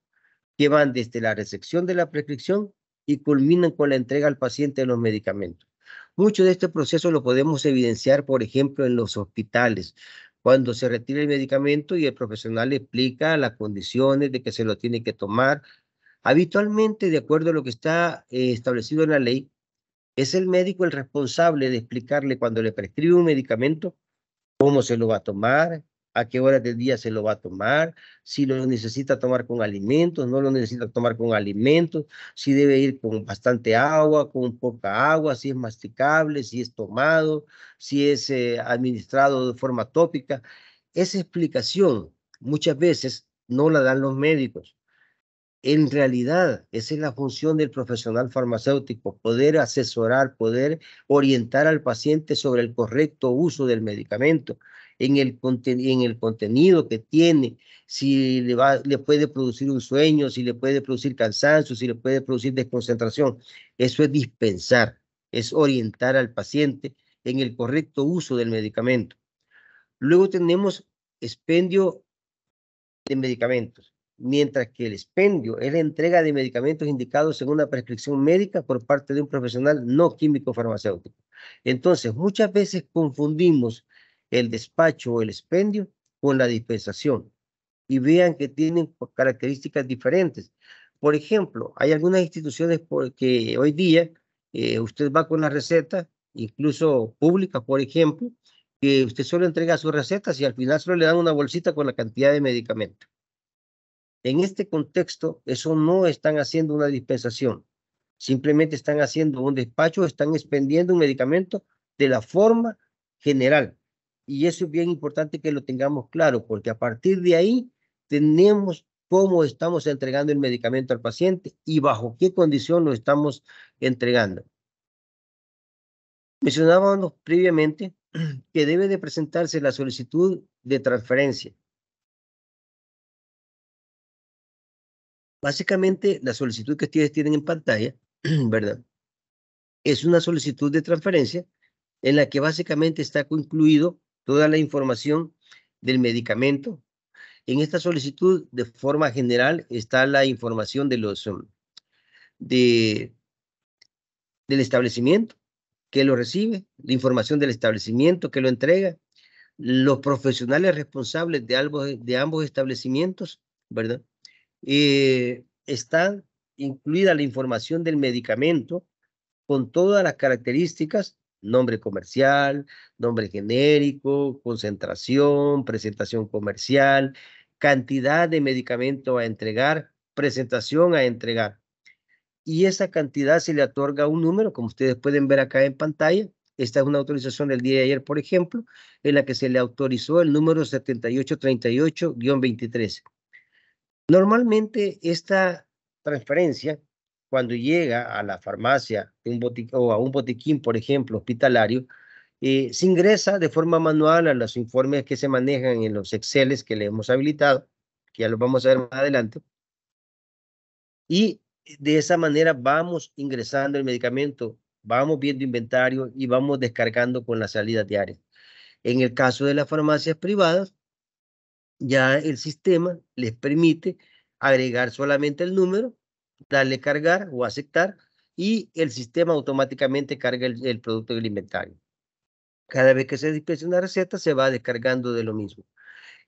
que van desde la recepción de la prescripción y culminan con la entrega al paciente de los medicamentos. Mucho de este proceso lo podemos evidenciar, por ejemplo, en los hospitales, cuando se retira el medicamento y el profesional le explica las condiciones de que se lo tiene que tomar. Habitualmente, de acuerdo a lo que está establecido en la ley, es el médico el responsable de explicarle cuando le prescribe un medicamento, cómo se lo va a tomar, a qué horas del día se lo va a tomar, si lo necesita tomar con alimentos, no lo necesita tomar con alimentos, si debe ir con bastante agua, con poca agua, si es masticable, si es tomado, si es administrado de forma tópica. Esa explicación muchas veces no la dan los médicos. En realidad, esa es la función del profesional farmacéutico, poder asesorar, poder orientar al paciente sobre el correcto uso del medicamento, en el contenido que tiene, si le puede producir un sueño, si le puede producir cansancio, si le puede producir desconcentración. Eso es dispensar, es orientar al paciente en el correcto uso del medicamento. Luego tenemos expendio de medicamentos, mientras que el expendio es la entrega de medicamentos indicados en una prescripción médica por parte de un profesional no químico farmacéutico. Entonces, muchas veces confundimos el despacho o el expendio con la dispensación y vean que tienen características diferentes. Por ejemplo, hay algunas instituciones que hoy día usted va con la receta, incluso pública, por ejemplo, que usted solo entrega sus recetas y al final solo le dan una bolsita con la cantidad de medicamento. En este contexto, eso no están haciendo una dispensación, simplemente están haciendo un despacho, están expendiendo un medicamento de la forma general. Y eso es bien importante que lo tengamos claro, porque a partir de ahí tenemos cómo estamos entregando el medicamento al paciente y bajo qué condición lo estamos entregando. Mencionábamos previamente que debe de presentarse la solicitud de transferencia. Básicamente, la solicitud que ustedes tienen en pantalla, ¿verdad? Es una solicitud de transferencia en la que básicamente está incluido toda la información del medicamento. En esta solicitud, de forma general, está la información de del establecimiento que lo recibe, la información del establecimiento que lo entrega, los profesionales responsables de ambos establecimientos, ¿verdad? Está incluida la información del medicamento con todas las características, nombre comercial, nombre genérico, concentración, presentación comercial, cantidad de medicamento a entregar, presentación a entregar. Y esa cantidad se le otorga un número, como ustedes pueden ver acá en pantalla. Esta es una autorización del día de ayer, por ejemplo, en la que se le autorizó el número 7838-23. Normalmente esta transferencia cuando llega a la farmacia o a un botiquín, por ejemplo, hospitalario, se ingresa de forma manual a los informes que se manejan en los Exceles que le hemos habilitado, que ya los vamos a ver más adelante, y de esa manera vamos ingresando el medicamento, vamos viendo inventario y vamos descargando con las salidas diarias. En el caso de las farmacias privadas, ya el sistema les permite agregar solamente el número, darle cargar o aceptar, y el sistema automáticamente carga el producto del inventario. Cada vez que se dispensa una receta, se va descargando de lo mismo.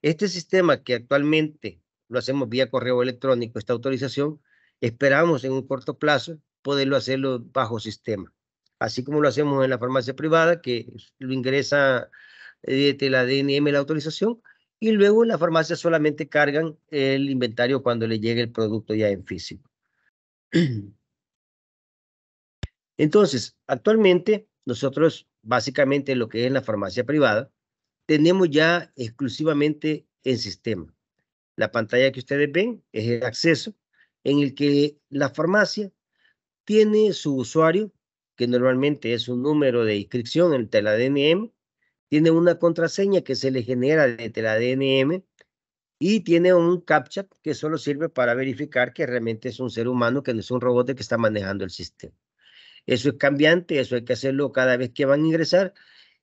Este sistema que actualmente lo hacemos vía correo electrónico, esta autorización, esperamos en un corto plazo poderlo hacerlo bajo sistema. Así como lo hacemos en la farmacia privada, que lo ingresa de la DNM la autorización, y luego en la farmacia solamente cargan el inventario cuando le llegue el producto ya en físico. Entonces, actualmente nosotros básicamente lo que es la farmacia privada, tenemos ya exclusivamente el sistema. La pantalla que ustedes ven es el acceso en el que la farmacia tiene su usuario, que normalmente es un número de inscripción entre la DNM, tiene una contraseña que se le genera desde la DNM y tiene un CAPTCHA que solo sirve para verificar que realmente es un ser humano, que no es un robot que está manejando el sistema. Eso es cambiante, eso hay que hacerlo cada vez que van a ingresar.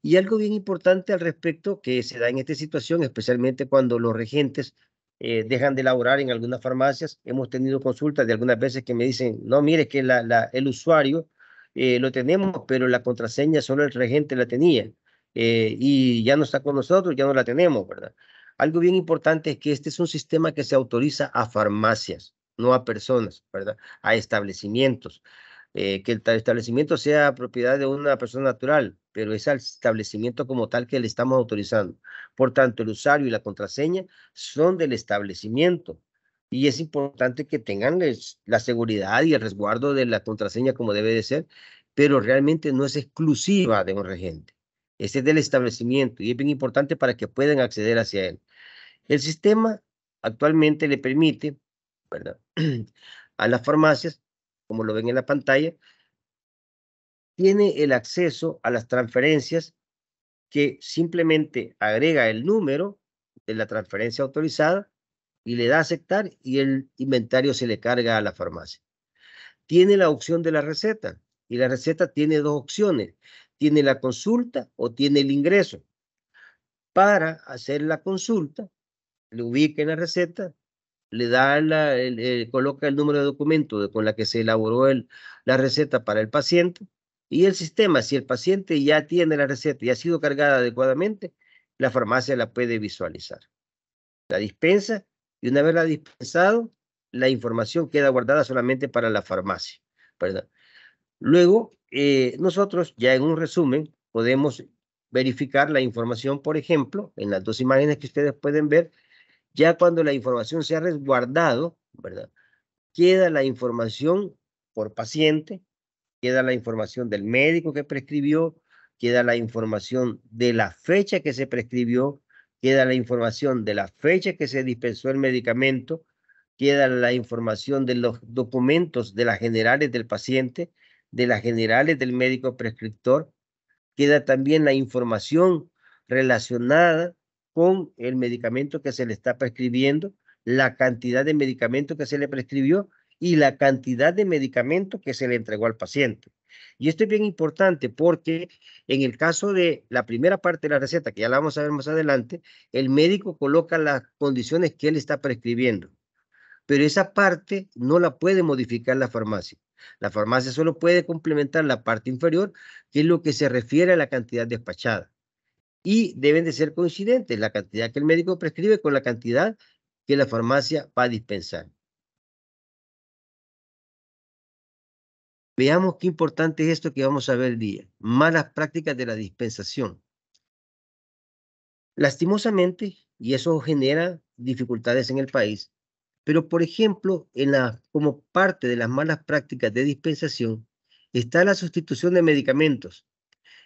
Y algo bien importante al respecto que se da en esta situación, especialmente cuando los regentes dejan de laborar en algunas farmacias. Hemos tenido consultas de algunas veces que me dicen, no, mire que el usuario lo tenemos, pero la contraseña solo el regente la tenía y ya no está con nosotros, ya no la tenemos, ¿verdad? Algo bien importante es que este es un sistema que se autoriza a farmacias, no a personas, ¿verdad? A establecimientos. Que el establecimiento sea propiedad de una persona natural, pero es al establecimiento como tal que le estamos autorizando. Por tanto, el usuario y la contraseña son del establecimiento. Y es importante que tengan la seguridad y el resguardo de la contraseña como debe de ser, pero realmente no es exclusiva de un regente. Este es del establecimiento y es bien importante para que puedan acceder hacia él. El sistema actualmente le permite, ¿verdad?, a las farmacias, como lo ven en la pantalla, tiene el acceso a las transferencias que simplemente agrega el número de la transferencia autorizada y le da a aceptar y el inventario se le carga a la farmacia. Tiene la opción de la receta y la receta tiene dos opciones. Tiene la consulta o tiene el ingreso. Para hacer la consulta, le ubica en la receta, le da coloca el número de documento con la que se elaboró la receta para el paciente, y el sistema, si el paciente ya tiene la receta y ha sido cargada adecuadamente, la farmacia la puede visualizar. La dispensa, y una vez la dispensado, la información queda guardada solamente para la farmacia, ¿verdad? Luego, nosotros ya en un resumen podemos verificar la información, por ejemplo, en las dos imágenes que ustedes pueden ver. Ya cuando la información se ha resguardado, ¿verdad?, queda la información por paciente, queda la información del médico que prescribió, queda la información de la fecha que se prescribió, queda la información de la fecha que se dispensó el medicamento, queda la información de los documentos de las generales del paciente, de las generales del médico prescriptor, queda también la información relacionada con el medicamento que se le está prescribiendo, la cantidad de medicamento que se le prescribió y la cantidad de medicamento que se le entregó al paciente. Y esto es bien importante porque en el caso de la primera parte de la receta, que ya la vamos a ver más adelante, el médico coloca las condiciones que él está prescribiendo, pero esa parte no la puede modificar la farmacia. La farmacia solo puede complementar la parte inferior, que es lo que se refiere a la cantidad despachada. Y deben de ser coincidentes la cantidad que el médico prescribe con la cantidad que la farmacia va a dispensar. Veamos qué importante es esto que vamos a ver el día. Malas prácticas de la dispensación. Lastimosamente, y eso genera dificultades en el país, pero por ejemplo, como parte de las malas prácticas de dispensación, está la sustitución de medicamentos.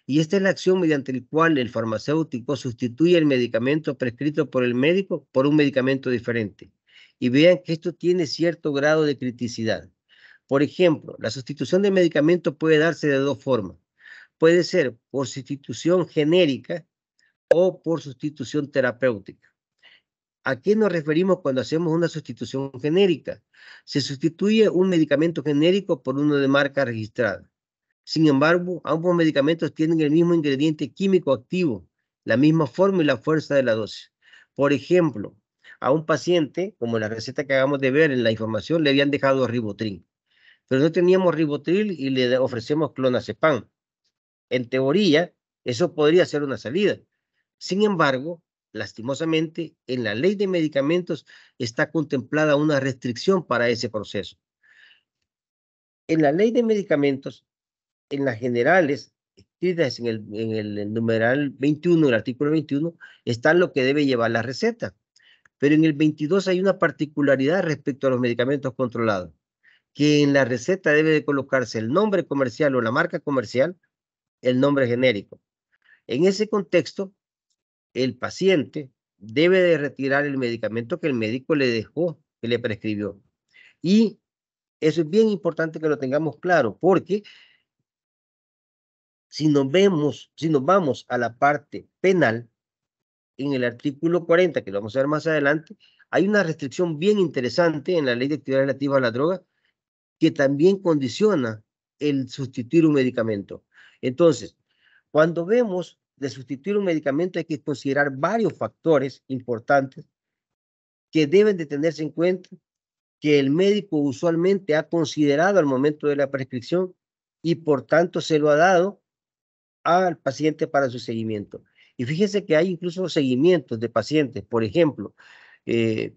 Y esta es la acción mediante la cual el farmacéutico sustituye el medicamento prescrito por el médico por un medicamento diferente. Y vean que esto tiene cierto grado de criticidad, Por ejemplo, la sustitución de medicamentos puede darse de dos formas. Puede ser por sustitución genérica o por sustitución terapéutica. ¿A qué nos referimos cuando hacemos una sustitución genérica? Se sustituye un medicamento genérico por uno de marca registrada. Sin embargo, ambos medicamentos tienen el mismo ingrediente químico activo, la misma forma y la fuerza de la dosis. Por ejemplo, a un paciente, como la receta que acabamos de ver en la información, le habían dejado Rivotril, pero no teníamos Rivotril y le ofrecemos clonazepam. En teoría, eso podría ser una salida. Sin embargo, lastimosamente, en la ley de medicamentos está contemplada una restricción para ese proceso. En la ley de medicamentos, en las generales, escritas en el numeral 21, el artículo 21, está lo que debe llevar la receta. Pero en el 22 hay una particularidad respecto a los medicamentos controlados, que en la receta debe de colocarse el nombre comercial o la marca comercial, el nombre genérico. En ese contexto, el paciente debe de retirar el medicamento que el médico le dejó, que le prescribió. Y eso es bien importante que lo tengamos claro, porque si nos vamos a la parte penal, en el artículo 40, que lo vamos a ver más adelante, hay una restricción bien interesante en la ley de actividades relativas a la droga que también condiciona el sustituir un medicamento. Entonces, cuando vemos de sustituir un medicamento hay que considerar varios factores importantes que deben de tenerse en cuenta, que el médico usualmente ha considerado al momento de la prescripción y por tanto se lo ha dado al paciente para su seguimiento. Y fíjense que hay incluso seguimientos de pacientes. Por ejemplo,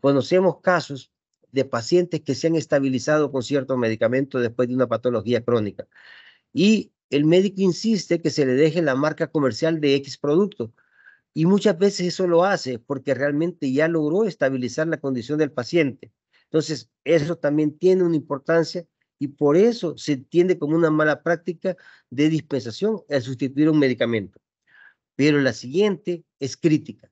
conocemos casos de pacientes que se han estabilizado con ciertos medicamentos después de una patología crónica. Y el médico insiste que se le deje la marca comercial de X producto. Y muchas veces eso lo hace porque realmente ya logró estabilizar la condición del paciente. Entonces, eso también tiene una importancia y por eso se entiende como una mala práctica de dispensación al sustituir un medicamento. Pero la siguiente es crítica.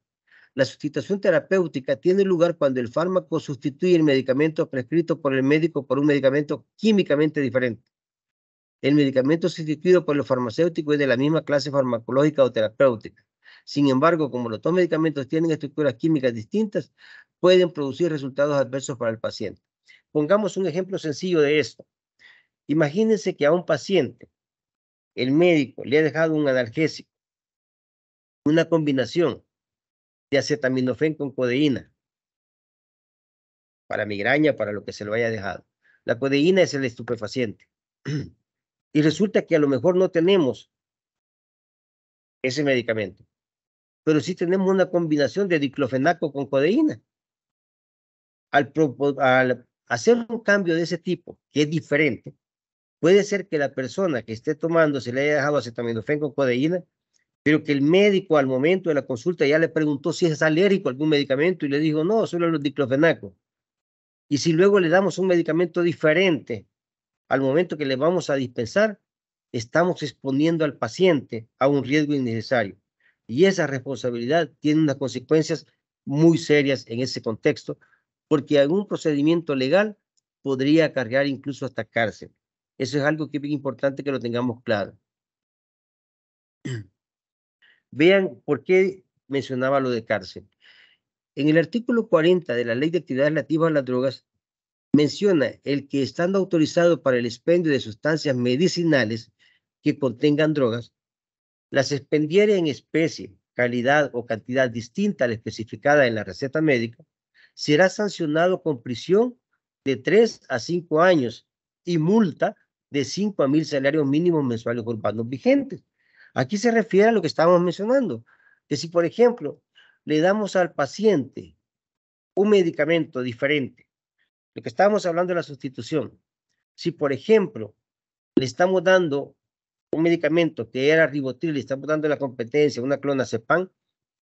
La sustitución terapéutica tiene lugar cuando el fármaco sustituye el medicamento prescrito por el médico por un medicamento químicamente diferente. El medicamento sustituido por los farmacéuticos es de la misma clase farmacológica o terapéutica. Sin embargo, como los dos medicamentos tienen estructuras químicas distintas, pueden producir resultados adversos para el paciente. Pongamos un ejemplo sencillo de esto. Imagínense que a un paciente, el médico le ha dejado un analgésico, una combinación de acetaminofén con codeína, para migraña, para lo que se lo haya dejado. La codeína es el estupefaciente. Y resulta que a lo mejor no tenemos ese medicamento, pero sí tenemos una combinación de diclofenaco con codeína. Al hacer un cambio de ese tipo, que es diferente, puede ser que la persona que esté tomando se le haya dejado acetaminofén con codeína, pero que el médico al momento de la consulta ya le preguntó si es alérgico a algún medicamento y le dijo, no, solo los diclofenacos. Y si luego le damos un medicamento diferente al momento que le vamos a dispensar, estamos exponiendo al paciente a un riesgo innecesario. Y esa responsabilidad tiene unas consecuencias muy serias en ese contexto, porque algún procedimiento legal podría acarrear incluso hasta cárcel. Eso es algo que es bien importante que lo tengamos claro. Vean por qué mencionaba lo de cárcel. En el artículo 40 de la Ley de Actividades Relativas a las Drogas, menciona el que estando autorizado para el expendio de sustancias medicinales que contengan drogas, las expendiere en especie, calidad o cantidad distinta a la especificada en la receta médica, será sancionado con prisión de 3 a 5 años y multa de 5 a 1,000 salarios mínimos mensuales urbanos vigentes. Aquí se refiere a lo que estábamos mencionando, que si por ejemplo le damos al paciente un medicamento diferente, lo que estábamos hablando de la sustitución, si por ejemplo le estamos dando un medicamento que era Rivotril, le estamos dando la competencia, una clonazepam,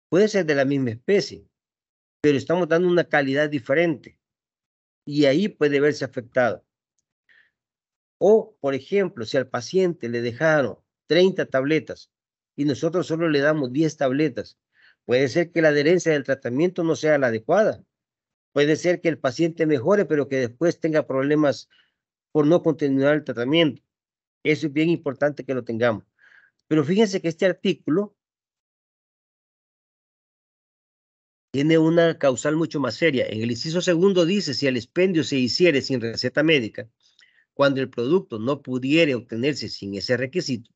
puede ser de la misma especie, pero estamos dando una calidad diferente y ahí puede verse afectado. O, por ejemplo, si al paciente le dejaron 30 tabletas y nosotros solo le damos 10 tabletas, puede ser que la adherencia del tratamiento no sea la adecuada. Puede ser que el paciente mejore, pero que después tenga problemas por no continuar el tratamiento. Eso es bien importante que lo tengamos. Pero fíjense que este artículo tiene una causal mucho más seria. En el inciso segundo dice, si el expendio se hiciere sin receta médica, cuando el producto no pudiere obtenerse sin ese requisito,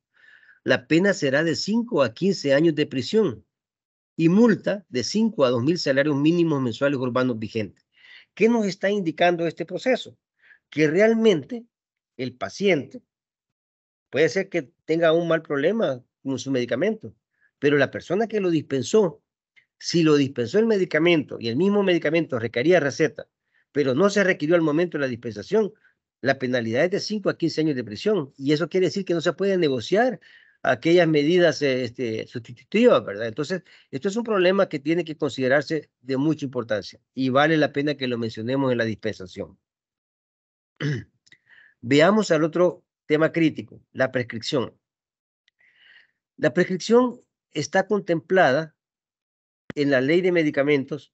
la pena será de 5 a 15 años de prisión y multa de 5 a 2.000 salarios mínimos mensuales urbanos vigentes. ¿Qué nos está indicando este proceso? Que realmente el paciente puede ser que tenga un mal problema con su medicamento, pero la persona que lo dispensó, si lo dispensó el medicamento y el mismo medicamento requería receta, pero no se requirió al momento de la dispensación, la penalidad es de 5 a 15 años de prisión. Y eso quiere decir que no se puede negociar aquellas medidas sustitutivas, ¿verdad? Entonces, esto es un problema que tiene que considerarse de mucha importancia y vale la pena que lo mencionemos en la dispensación. Veamos al otro tema crítico, la prescripción. La prescripción está contemplada en la ley de medicamentos,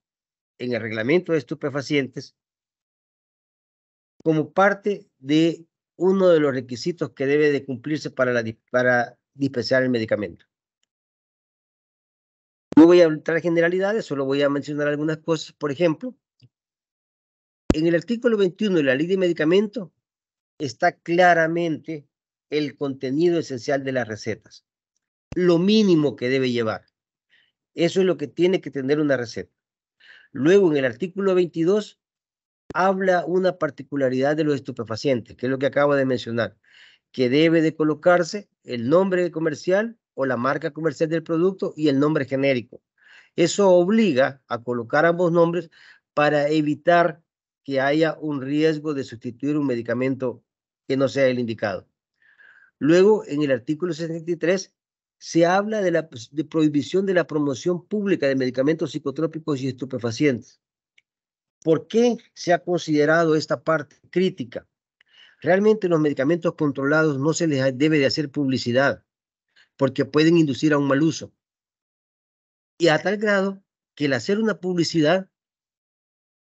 en el reglamento de estupefacientes, como parte de uno de los requisitos que debe de cumplirse para dispensar el medicamento. No voy a entrar generalidades, solo voy a mencionar algunas cosas. Por ejemplo, en el artículo 21 de la ley de medicamentos está claramente el contenido esencial de las recetas, lo mínimo que debe llevar. Eso es lo que tiene que tener una receta. Luego, en el artículo 22, habla una particularidad de los estupefacientes, que es lo que acabo de mencionar, que debe de colocarse el nombre comercial o la marca comercial del producto y el nombre genérico. Eso obliga a colocar ambos nombres para evitar que haya un riesgo de sustituir un medicamento que no sea el indicado. Luego, en el artículo 63, se habla de la prohibición de la promoción pública de medicamentos psicotrópicos y estupefacientes. ¿Por qué se ha considerado esta parte crítica? Realmente los medicamentos controlados no se les debe de hacer publicidad porque pueden inducir a un mal uso. Y a tal grado que el hacer una publicidad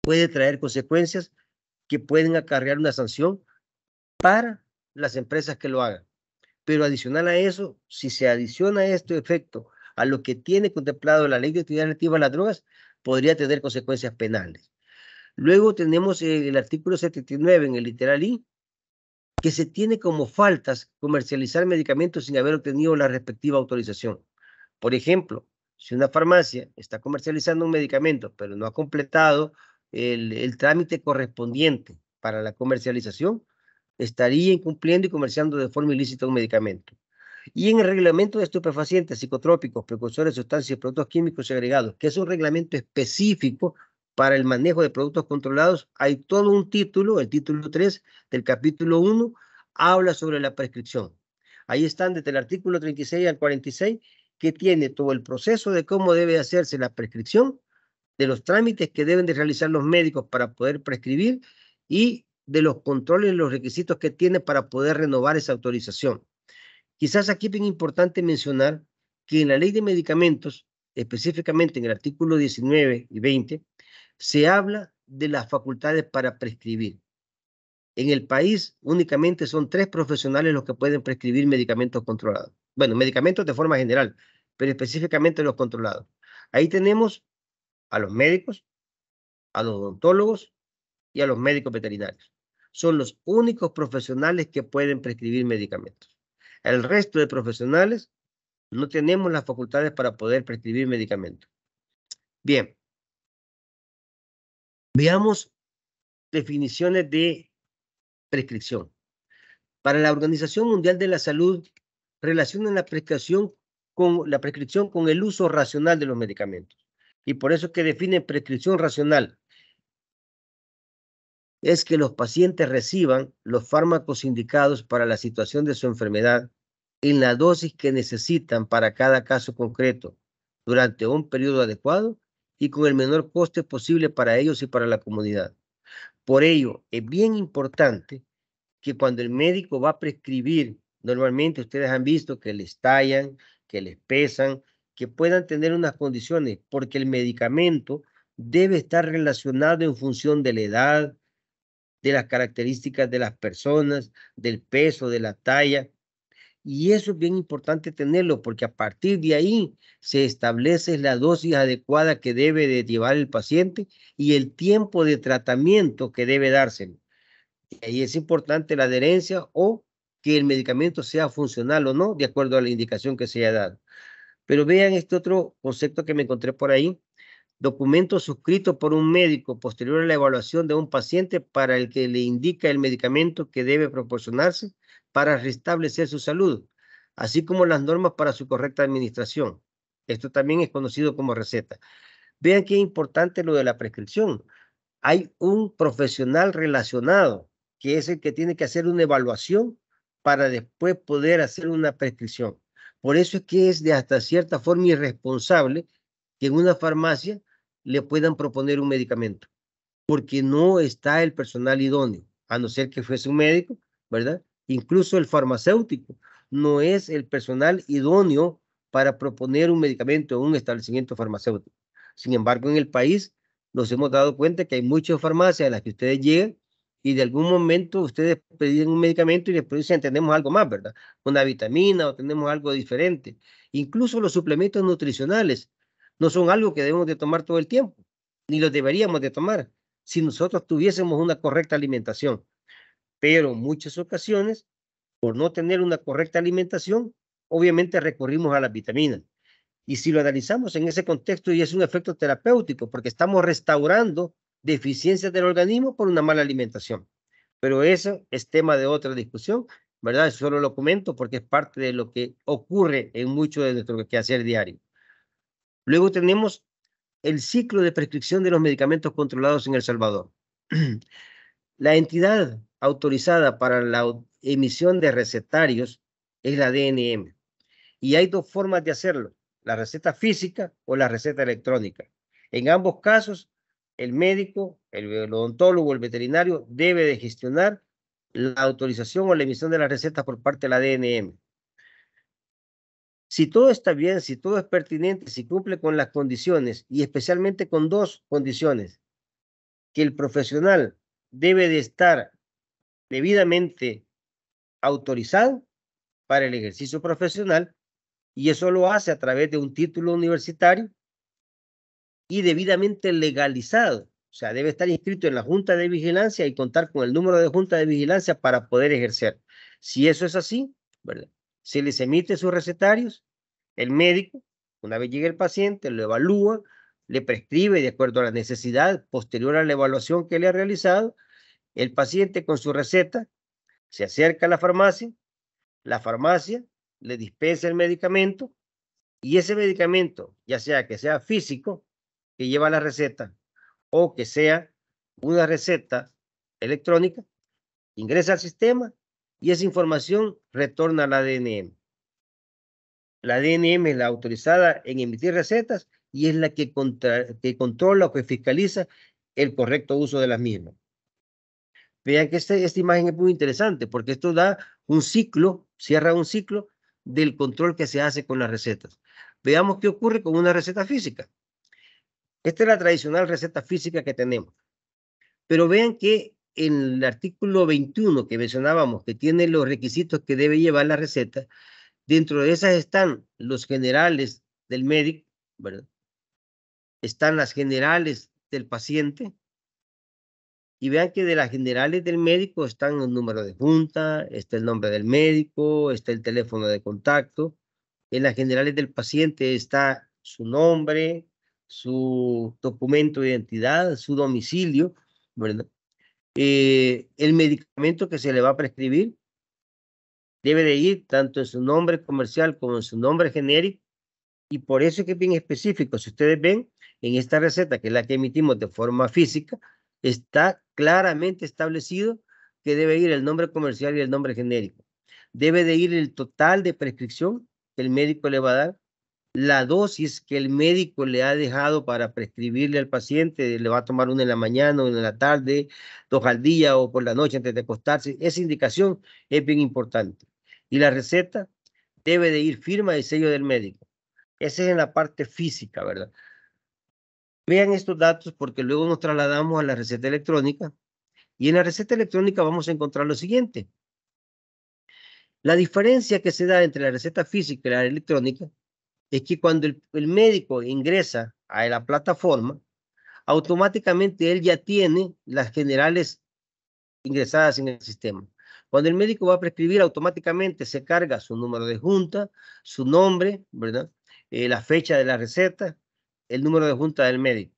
puede traer consecuencias que pueden acarrear una sanción para las empresas que lo hagan. Pero adicional a eso, si se adiciona este efecto a lo que tiene contemplado la ley de actividad relativa a las drogas, podría tener consecuencias penales. Luego tenemos el artículo 79 en el literal I, que se tiene como faltas comercializar medicamentos sin haber obtenido la respectiva autorización. Por ejemplo, si una farmacia está comercializando un medicamento, pero no ha completado el trámite correspondiente para la comercialización, estaría incumpliendo y comerciando de forma ilícita un medicamento. Y en el reglamento de estupefacientes, psicotrópicos, precursores de sustancias y productos químicos agregados, que es un reglamento específico para el manejo de productos controlados, hay todo un título, el título 3 del capítulo 1, habla sobre la prescripción. Ahí están desde el artículo 36 al 46, que tiene todo el proceso de cómo debe hacerse la prescripción, de los trámites que deben de realizar los médicos para poder prescribir y de los controles y los requisitos que tiene para poder renovar esa autorización. Quizás aquí es bien importante mencionar que en la ley de medicamentos, específicamente en el artículo 19 y 20, se habla de las facultades para prescribir. En el país únicamente son 3 profesionales los que pueden prescribir medicamentos controlados. Bueno, medicamentos de forma general, pero específicamente los controlados. Ahí tenemos a los médicos, a los odontólogos y a los médicos veterinarios. Son los únicos profesionales que pueden prescribir medicamentos. El resto de profesionales no tenemos las facultades para poder prescribir medicamentos. Bien. Veamos definiciones de prescripción. Para la Organización Mundial de la Salud, relacionan la prescripción con el uso racional de los medicamentos. Y por eso que definen prescripción racional. Es que los pacientes reciban los fármacos indicados para la situación de su enfermedad en la dosis que necesitan para cada caso concreto, durante un periodo adecuado y con el menor coste posible para ellos y para la comunidad. Por ello, es bien importante que cuando el médico va a prescribir, normalmente ustedes han visto que les tallan, que les pesan, que puedan tener unas condiciones, porque el medicamento debe estar relacionado en función de la edad, de las características de las personas, del peso, de la talla. Y eso es bien importante tenerlo porque a partir de ahí se establece la dosis adecuada que debe de llevar el paciente y el tiempo de tratamiento que debe dárselo. Y es importante la adherencia o que el medicamento sea funcional o no, de acuerdo a la indicación que se haya dado. Pero vean este otro concepto que me encontré por ahí. Documento suscrito por un médico posterior a la evaluación de un paciente para el que le indica el medicamento que debe proporcionarse para restablecer su salud, así como las normas para su correcta administración. Esto también es conocido como receta. Vean qué importante lo de la prescripción. Hay un profesional relacionado que es el que tiene que hacer una evaluación para después poder hacer una prescripción. Por eso es que es de hasta cierta forma irresponsable que en una farmacia le puedan proponer un medicamento, porque no está el personal idóneo, a no ser que fuese un médico, ¿verdad? Incluso el farmacéutico no es el personal idóneo para proponer un medicamento en un establecimiento farmacéutico. Sin embargo, en el país nos hemos dado cuenta que hay muchas farmacias a las que ustedes llegan y de algún momento ustedes piden un medicamento y después dicen tenemos algo más, ¿verdad? Una vitamina o tenemos algo diferente. Incluso los suplementos nutricionales no son algo que debemos de tomar todo el tiempo, ni los deberíamos de tomar si nosotros tuviésemos una correcta alimentación. Pero en muchas ocasiones, por no tener una correcta alimentación, obviamente recurrimos a las vitaminas. Y si lo analizamos en ese contexto, y es un efecto terapéutico, porque estamos restaurando deficiencias del organismo por una mala alimentación. Pero eso es tema de otra discusión, ¿verdad? Solo lo comento porque es parte de lo que ocurre en mucho de nuestro quehacer diario. Luego tenemos el ciclo de prescripción de los medicamentos controlados en El Salvador. La entidad autorizada para la emisión de recetarios es la DNM. Y hay dos formas de hacerlo, la receta física o la receta electrónica. En ambos casos, el médico, el odontólogo, el veterinario debe de gestionar la autorización o la emisión de la receta por parte de la DNM. Si todo está bien, si todo es pertinente, si cumple con las condiciones y especialmente con dos condiciones, que el profesional debe de estar debidamente autorizado para el ejercicio profesional y eso lo hace a través de un título universitario y debidamente legalizado. O sea, debe estar inscrito en la Junta de Vigilancia y contar con el número de Junta de Vigilancia para poder ejercer. Si eso es así, ¿verdad? Se les emite sus recetarios, el médico, una vez llegue el paciente, lo evalúa, le prescribe de acuerdo a la necesidad posterior a la evaluación que le ha realizado. El paciente con su receta se acerca a la farmacia le dispensa el medicamento y ese medicamento, ya sea que sea físico, que lleva la receta, o que sea una receta electrónica, ingresa al sistema y esa información retorna a la DNM. La DNM es la autorizada en emitir recetas y es la que controla o que fiscaliza el correcto uso de las mismas. Vean que esta imagen es muy interesante porque esto da un ciclo, cierra un ciclo del control que se hace con las recetas. Veamos qué ocurre con una receta física. Esta es la tradicional receta física que tenemos. Pero vean que en el artículo 21 que mencionábamos, que tiene los requisitos que debe llevar la receta, dentro de esas están los generales del médico, ¿verdad? Están las generales del paciente. Y vean que de las generales del médico están el número de junta, está el nombre del médico, está el teléfono de contacto. En las generales del paciente está su nombre, su documento de identidad, su domicilio, ¿verdad? El medicamento que se le va a prescribir debe de ir tanto en su nombre comercial como en su nombre genérico. Y por eso es que es bien específico. Si ustedes ven en esta receta, que es la que emitimos de forma física, está claramente establecido que debe ir el nombre comercial y el nombre genérico. Debe de ir el total de prescripción que el médico le va a dar, la dosis que el médico le ha dejado para prescribirle al paciente, le va a tomar una en la mañana, una en la tarde, 2 al día o por la noche antes de acostarse. Esa indicación es bien importante. Y la receta debe de ir firma y sello del médico. Esa es en la parte física, ¿verdad? Vean estos datos porque luego nos trasladamos a la receta electrónica Y en la receta electrónica vamos a encontrar lo siguiente. La diferencia que se da entre la receta física y la electrónica es que cuando el médico ingresa a la plataforma, automáticamente él ya tiene las generales ingresadas en el sistema. Cuando el médico va a prescribir, automáticamente se carga su número de junta, su nombre, ¿verdad? La fecha de la receta, el número de junta del médico.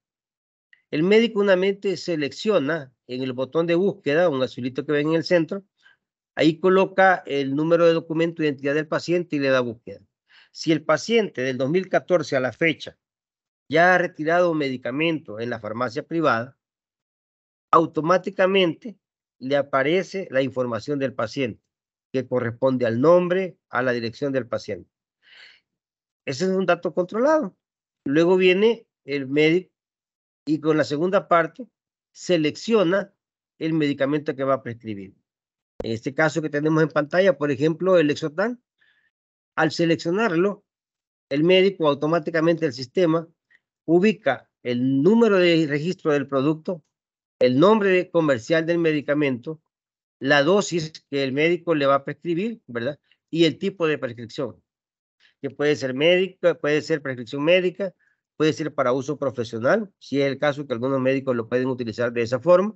El médico únicamente selecciona en el botón de búsqueda, un azulito que ven en el centro, ahí coloca el número de documento de identidad del paciente y le da búsqueda. Si el paciente del 2014 a la fecha ya ha retirado un medicamento en la farmacia privada, automáticamente le aparece la información del paciente, que corresponde al nombre, a la dirección del paciente. Ese es un dato controlado. Luego viene el médico y con la segunda parte selecciona el medicamento que va a prescribir. En este caso que tenemos en pantalla, por ejemplo, el Lexotan, al seleccionarlo, el médico automáticamente el sistema ubica el número de registro del producto, el nombre comercial del medicamento, la dosis que el médico le va a prescribir, ¿verdad? Y el tipo de prescripción, que puede ser médica, puede ser prescripción médica, puede ser para uso profesional, si es el caso que algunos médicos lo pueden utilizar de esa forma.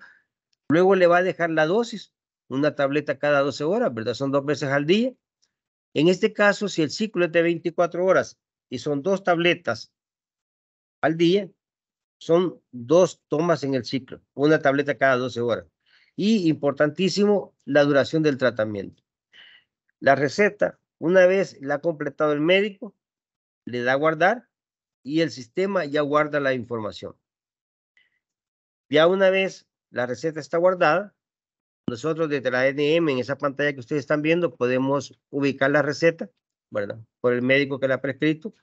Luego le va a dejar la dosis, una tableta cada 12 horas, ¿verdad? Son 2 veces al día. En este caso, si el ciclo es de 24 horas y son 2 tabletas al día, son 2 tomas en el ciclo, una tableta cada 12 horas. Y importantísimo, la duración del tratamiento. La receta, una vez la ha completado el médico, le da a guardar y el sistema ya guarda la información. Ya una vez la receta está guardada, nosotros desde la ADNM, en esa pantalla que ustedes están viendo, podemos ubicar la receta, ¿verdad? Por el médico que la ha prescrito.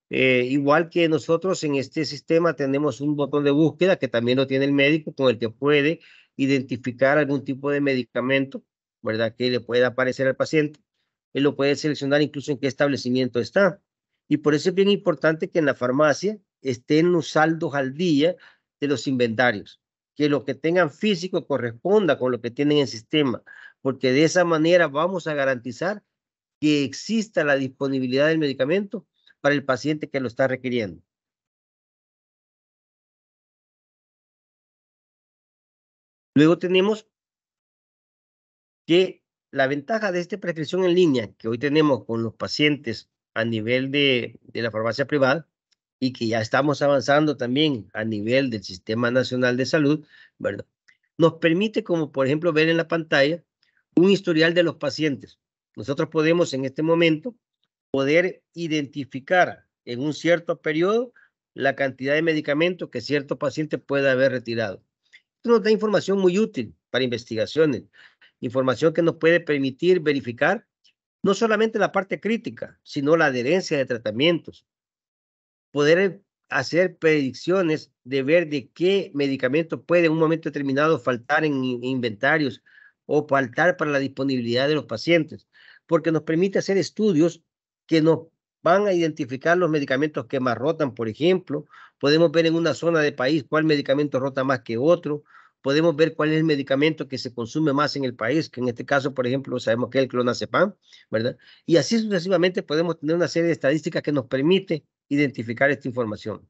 Igual que nosotros en este sistema tenemos un botón de búsqueda que también lo tiene el médico, con el que puede identificar algún tipo de medicamento, ¿verdad? Que le pueda aparecer al paciente. Él lo puede seleccionar incluso en qué establecimiento está. Y por eso es bien importante que en la farmacia estén los saldos al día de los inventarios, que lo que tengan físico corresponda con lo que tienen en sistema, porque de esa manera vamos a garantizar que exista la disponibilidad del medicamento para el paciente que lo está requiriendo. Luego tenemos que la ventaja de esta prescripción en línea que hoy tenemos con los pacientes a nivel de la farmacia privada y que ya estamos avanzando también a nivel del Sistema Nacional de Salud, ¿verdad? Nos permite, como por ejemplo ver en la pantalla, un historial de los pacientes. Nosotros podemos en este momento poder identificar en un cierto periodo la cantidad de medicamentos que cierto paciente puede haber retirado. Esto nos da información muy útil para investigaciones, información que nos puede permitir verificar no solamente la parte crítica, sino la adherencia de tratamientos, poder hacer predicciones de ver de qué medicamento puede en un momento determinado faltar en inventarios o faltar para la disponibilidad de los pacientes, porque nos permite hacer estudios que nos van a identificar los medicamentos que más rotan, por ejemplo. Podemos ver en una zona del país cuál medicamento rota más que otro. Podemos ver cuál es el medicamento que se consume más en el país, que en este caso, por ejemplo, sabemos que es el clonazepam, ¿verdad? Y así sucesivamente podemos tener una serie de estadísticas que nos permite identificar esta información.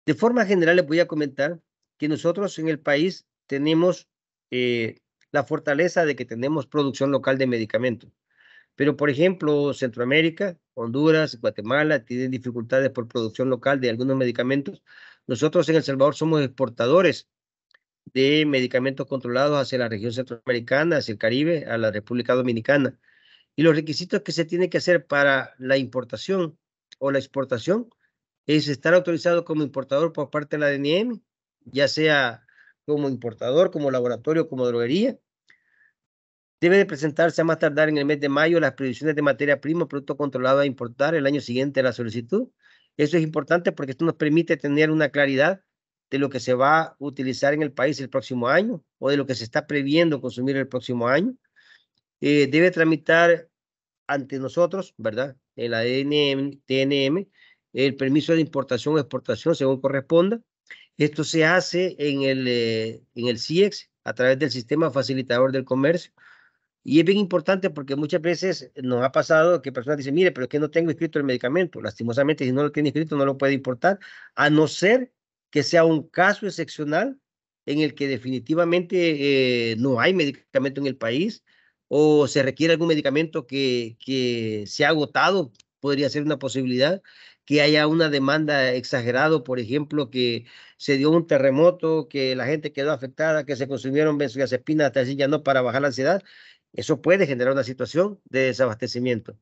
De forma general les voy a comentar que nosotros en el país tenemos la fortaleza de que tenemos producción local de medicamentos. Pero, por ejemplo, Centroamérica, Honduras, Guatemala tienen dificultades por producción local de algunos medicamentos. Nosotros en El Salvador somos exportadores de medicamentos controlados hacia la región centroamericana, hacia el Caribe, a la República Dominicana. Y los requisitos que se tienen que hacer para la importación o la exportación es estar autorizado como importador por parte de la ADNM, ya sea como importador, como laboratorio, como droguería. Debe de presentarse a más tardar en el mes de mayo las previsiones de materia prima, producto controlado a importar el año siguiente a la solicitud. Eso es importante porque esto nos permite tener una claridad de lo que se va a utilizar en el país el próximo año o de lo que se está previendo consumir el próximo año. Debe tramitar ante nosotros, ¿verdad? En la TNM, el permiso de importación o exportación según corresponda. Esto se hace en el CIEX, a través del sistema facilitador del comercio. Y es bien importante porque muchas veces nos ha pasado que personas dicen, mire, pero es que no tengo inscrito el medicamento. Lastimosamente, si no lo tiene inscrito, no lo puede importar, a no ser que sea un caso excepcional en el que definitivamente no hay medicamento en el país o se requiere algún medicamento que se ha agotado, podría ser una posibilidad, que haya una demanda exagerada, por ejemplo, que se dio un terremoto, que la gente quedó afectada, que se consumieron benzodiazepinas hasta así ya no para bajar la ansiedad. Eso puede generar una situación de desabastecimiento.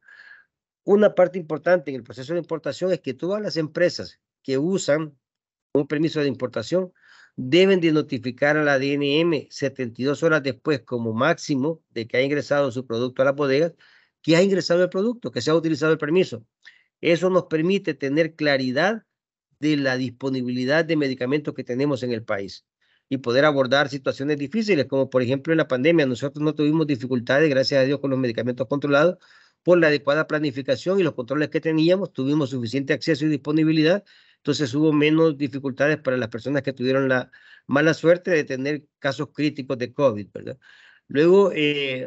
Una parte importante en el proceso de importación es que todas las empresas que usan un permiso de importación deben de notificar a la DNM 72 horas después como máximo de que ha ingresado su producto a la bodega, que ha ingresado el producto, que se ha utilizado el permiso. Eso nos permite tener claridad de la disponibilidad de medicamentos que tenemos en el país y poder abordar situaciones difíciles, como por ejemplo en la pandemia. Nosotros no tuvimos dificultades, gracias a Dios, con los medicamentos controlados por la adecuada planificación y los controles que teníamos. Tuvimos suficiente acceso y disponibilidad, entonces hubo menos dificultades para las personas que tuvieron la mala suerte de tener casos críticos de COVID, ¿verdad? Luego,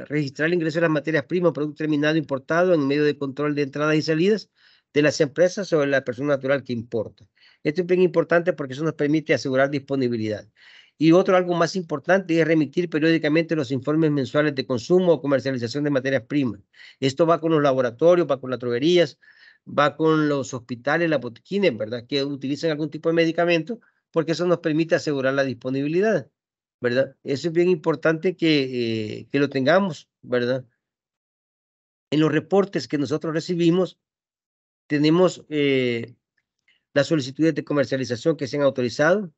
registrar el ingreso de las materias primas, producto terminado importado en medio de control de entradas y salidas de las empresas o de la persona natural que importa. Esto es bien importante porque eso nos permite asegurar disponibilidad. Y algo más importante es remitir periódicamente los informes mensuales de consumo o comercialización de materias primas. Esto va con los laboratorios, va con las droguerías, va con los hospitales, las botiquines, ¿verdad? Que utilizan algún tipo de medicamento porque eso nos permite asegurar la disponibilidad, ¿verdad? Eso es bien importante que lo tengamos, ¿verdad? En los reportes que nosotros recibimos, tenemos las solicitudes de comercialización que se han autorizado,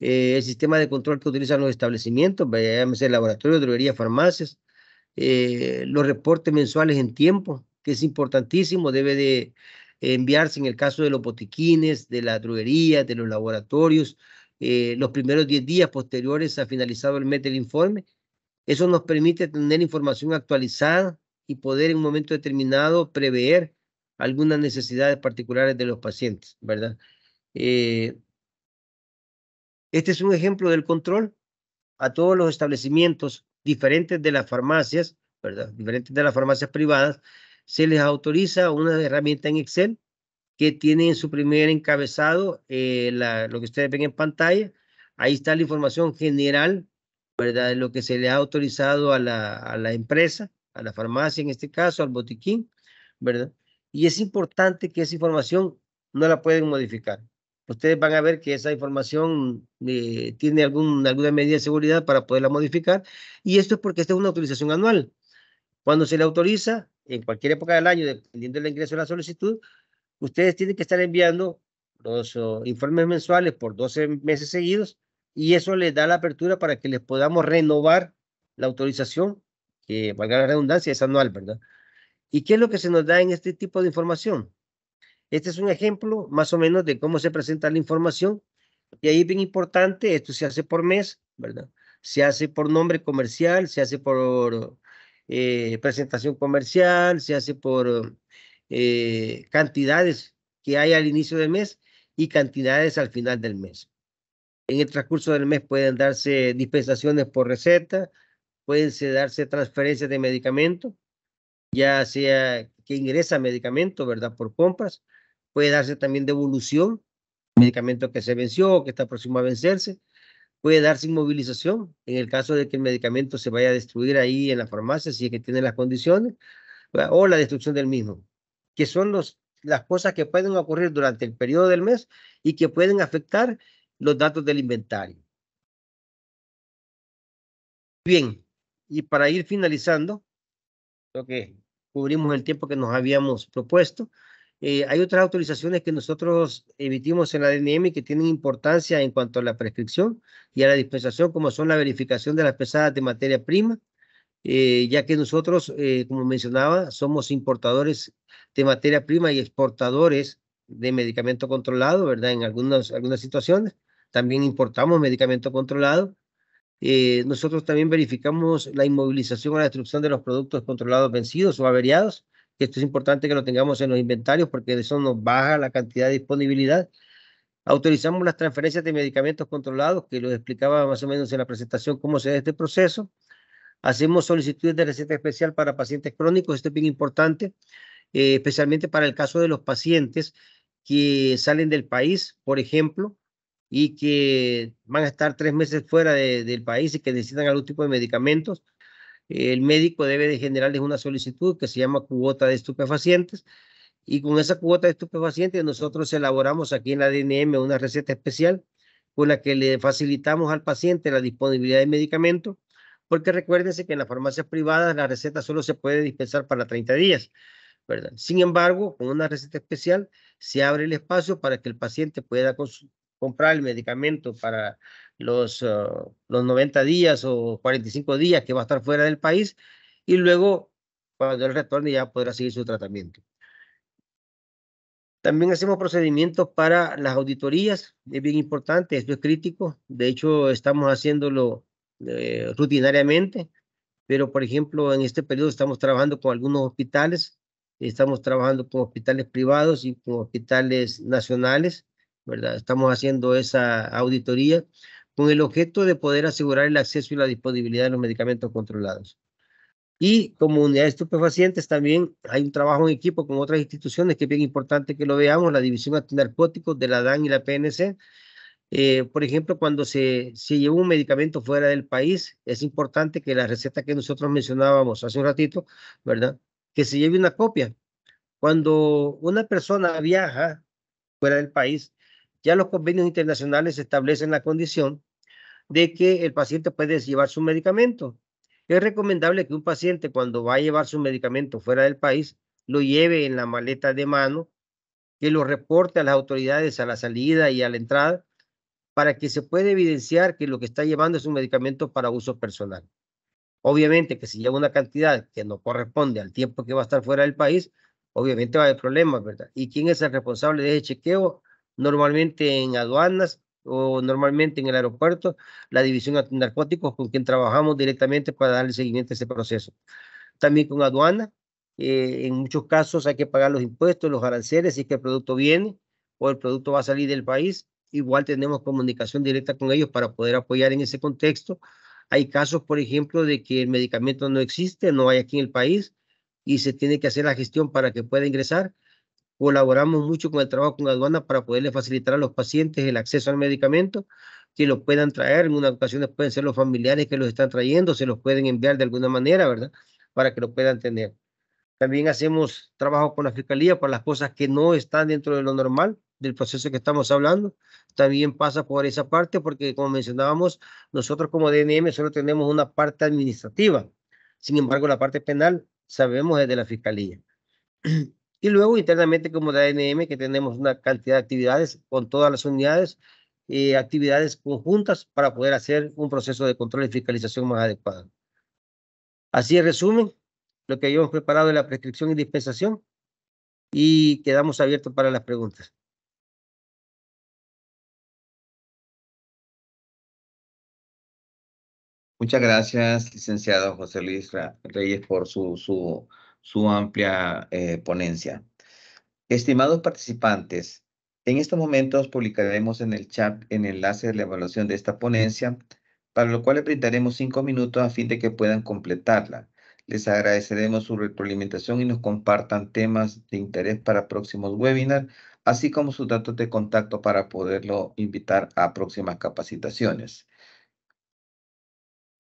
el sistema de control que utilizan los establecimientos, llámese laboratorios, droguerías, farmacias, los reportes mensuales en tiempo, que es importantísimo, debe de enviarse en el caso de los botiquines, de las droguerías, de los laboratorios, los primeros 10 días posteriores a finalizado el mes del informe. Eso nos permite tener información actualizada y poder en un momento determinado prever algunas necesidades particulares de los pacientes, ¿verdad? Este es un ejemplo del control a todos los establecimientos diferentes de las farmacias, ¿verdad? Diferentes de las farmacias privadas, se les autoriza una herramienta en Excel que tiene en su primer encabezado lo que ustedes ven en pantalla. Ahí está la información general, ¿verdad? Lo que se le ha autorizado a la empresa, a la farmacia en este caso, al botiquín, ¿verdad? Y es importante que esa información no la pueden modificar. Ustedes van a ver que esa información tiene alguna medida de seguridad para poderla modificar, y esto es porque esta es una autorización anual. Cuando se le autoriza, en cualquier época del año, dependiendo del ingreso de la solicitud, ustedes tienen que estar enviando los informes mensuales por 12 meses seguidos, y eso les da la apertura para que les podamos renovar la autorización, que valga la redundancia, es anual, ¿verdad? ¿Y qué es lo que se nos da en este tipo de información? Este es un ejemplo más o menos de cómo se presenta la información, y ahí es bien importante, esto se hace por mes, ¿verdad? Se hace por nombre comercial, se hace por presentación comercial, se hace por cantidades que hay al inicio del mes y cantidades al final del mes. En el transcurso del mes pueden darse dispensaciones por receta, pueden darse transferencias de medicamento, ya sea que ingresa medicamento, ¿verdad? Por compras. Puede darse también devolución, medicamento que se venció o que está próximo a vencerse. Puede darse inmovilización en el caso de que el medicamento se vaya a destruir ahí en la farmacia, si es que tiene las condiciones, ¿verdad? O la destrucción del mismo, que son las cosas que pueden ocurrir durante el periodo del mes y que pueden afectar los datos del inventario. Bien, y para ir finalizando, creo que cubrimos el tiempo que nos habíamos propuesto. Hay otras autorizaciones que nosotros emitimos en la DNM que tienen importancia en cuanto a la prescripción y a la dispensación, como son la verificación de las pesadas de materia prima, ya que nosotros, como mencionaba, somos importadores de materia prima y exportadores de medicamento controlado, ¿verdad? En algunas situaciones. También importamos medicamento controlado. Nosotros también verificamos la inmovilización o la destrucción de los productos controlados vencidos o averiados. Esto es importante que lo tengamos en los inventarios porque eso nos baja la cantidad de disponibilidad. Autorizamos las transferencias de medicamentos controlados, que lo explicaba más o menos en la presentación cómo se da este proceso. Hacemos solicitudes de receta especial para pacientes crónicos, esto es bien importante, especialmente para el caso de los pacientes que salen del país, por ejemplo, y que van a estar 3 meses fuera del país y que necesitan algún tipo de medicamentos. El médico debe de generarles una solicitud que se llama cuota de estupefacientes, y con esa cuota de estupefacientes nosotros elaboramos aquí en la DNM una receta especial con la que le facilitamos al paciente la disponibilidad de medicamentos, porque recuérdense que en las farmacias privadas la receta solo se puede dispensar para 30 días, ¿verdad? Sin embargo, con una receta especial se abre el espacio para que el paciente pueda comprar el medicamento para los 90 días o 45 días que va a estar fuera del país, y luego, cuando él retorne, ya podrá seguir su tratamiento. También hacemos procedimientos para las auditorías, es bien importante, esto es crítico. De hecho, estamos haciéndolo rutinariamente, pero por ejemplo, en este periodo estamos trabajando con algunos hospitales, estamos trabajando con hospitales privados y con hospitales nacionales, ¿verdad? Estamos haciendo esa auditoría con el objeto de poder asegurar el acceso y la disponibilidad de los medicamentos controlados. Y como unidad de estupefacientes también hay un trabajo en equipo con otras instituciones que es bien importante que lo veamos, la División Antinarcóticos de la DAN y la PNC. Por ejemplo, cuando se lleva un medicamento fuera del país, es importante que la receta que nosotros mencionábamos hace un ratito, ¿verdad? Que se lleve una copia. Cuando una persona viaja fuera del país, ya los convenios internacionales establecen la condición de que el paciente puede llevar su medicamento. Es recomendable que un paciente, cuando va a llevar su medicamento fuera del país, lo lleve en la maleta de mano, que lo reporte a las autoridades a la salida y a la entrada, para que se pueda evidenciar que lo que está llevando es un medicamento para uso personal. Obviamente que si lleva una cantidad que no corresponde al tiempo que va a estar fuera del país, obviamente va a haber problemas, ¿verdad? ¿Y quién es el responsable de ese chequeo? Normalmente en aduanas o normalmente en el aeropuerto, la División Antinarcóticos, con quien trabajamos directamente para darle seguimiento a ese proceso. También con aduana, en muchos casos hay que pagar los impuestos, los aranceles, si es que el producto viene o el producto va a salir del país. Igual tenemos comunicación directa con ellos para poder apoyar en ese contexto. Hay casos, por ejemplo, de que el medicamento no existe, no hay aquí en el país y se tiene que hacer la gestión para que pueda ingresar. Colaboramos mucho con el trabajo con aduana para poderle facilitar a los pacientes el acceso al medicamento, que lo puedan traer. En unas ocasiones pueden ser los familiares que los están trayendo, se los pueden enviar de alguna manera, ¿verdad? Para que lo puedan tener. También hacemos trabajo con la Fiscalía para las cosas que no están dentro de lo normal del proceso que estamos hablando. También pasa por esa parte porque, como mencionábamos, nosotros como DNM solo tenemos una parte administrativa. Sin embargo, la parte penal sabemos desde la Fiscalía. Y luego internamente como DNM, que tenemos una cantidad de actividades con todas las unidades, actividades conjuntas para poder hacer un proceso de control y fiscalización más adecuado. Así en resumen, lo que habíamos preparado de la prescripción y dispensación, y quedamos abiertos para las preguntas. Muchas gracias, licenciado José Luis Reyes, por su amplia ponencia. Estimados participantes, en estos momentos publicaremos en el chat el enlace de la evaluación de esta ponencia, para lo cual les brindaremos 5 minutos a fin de que puedan completarla. Les agradeceremos su retroalimentación y nos compartan temas de interés para próximos webinars, así como sus datos de contacto para poderlo invitar a próximas capacitaciones.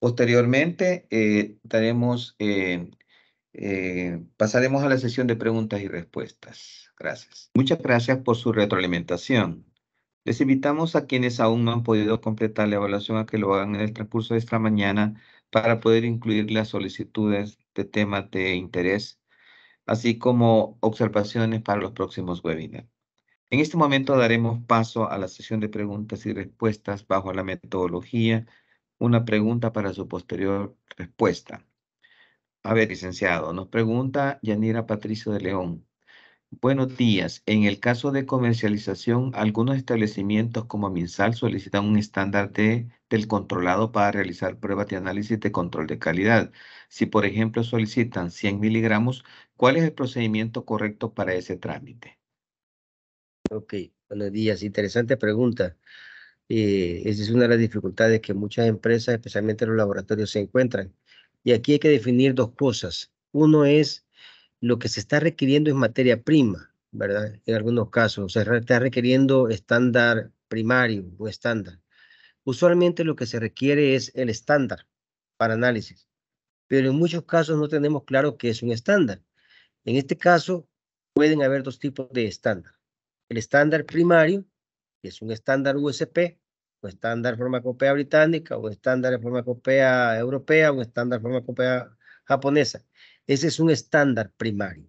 Posteriormente, pasaremos a la sesión de preguntas y respuestas. Gracias. Muchas gracias por su retroalimentación. Les invitamos a quienes aún no han podido completar la evaluación a que lo hagan en el transcurso de esta mañana para poder incluir las solicitudes de temas de interés, así como observaciones para los próximos webinars. En este momento daremos paso a la sesión de preguntas y respuestas bajo la metodología una pregunta para su posterior respuesta. A ver, licenciado, nos pregunta Yanira Patricio de León. Buenos días. En el caso de comercialización, algunos establecimientos como Minsal solicitan un estándar del controlado para realizar pruebas de análisis de control de calidad. Si, por ejemplo, solicitan 100 miligramos, ¿cuál es el procedimiento correcto para ese trámite? Ok, buenos días. Interesante pregunta. Esa es una de las dificultades que muchas empresas, especialmente los laboratorios, se encuentran. Y aquí hay que definir dos cosas. Uno es lo que se está requiriendo es materia prima, ¿verdad? En algunos casos, se está requiriendo estándar primario o estándar. Usualmente lo que se requiere es el estándar para análisis, pero en muchos casos no tenemos claro qué es un estándar. En este caso, pueden haber dos tipos de estándar. El estándar primario, que es un estándar USP, o estándar farmacopea británica, o estándar farmacopea europea, o estándar farmacopea japonesa. Ese es un estándar primario.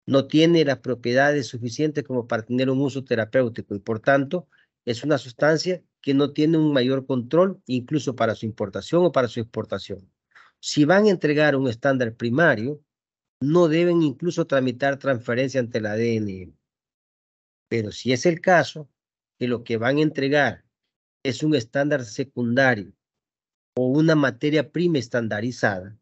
No tiene las propiedades suficientes como para tener un uso terapéutico y por tanto es una sustancia que no tiene un mayor control incluso para su importación o para su exportación. Si van a entregar un estándar primario, no deben incluso tramitar transferencia ante la ADN. Pero si es el caso que lo que van a entregar es un estándar secundario o una materia prima estandarizada,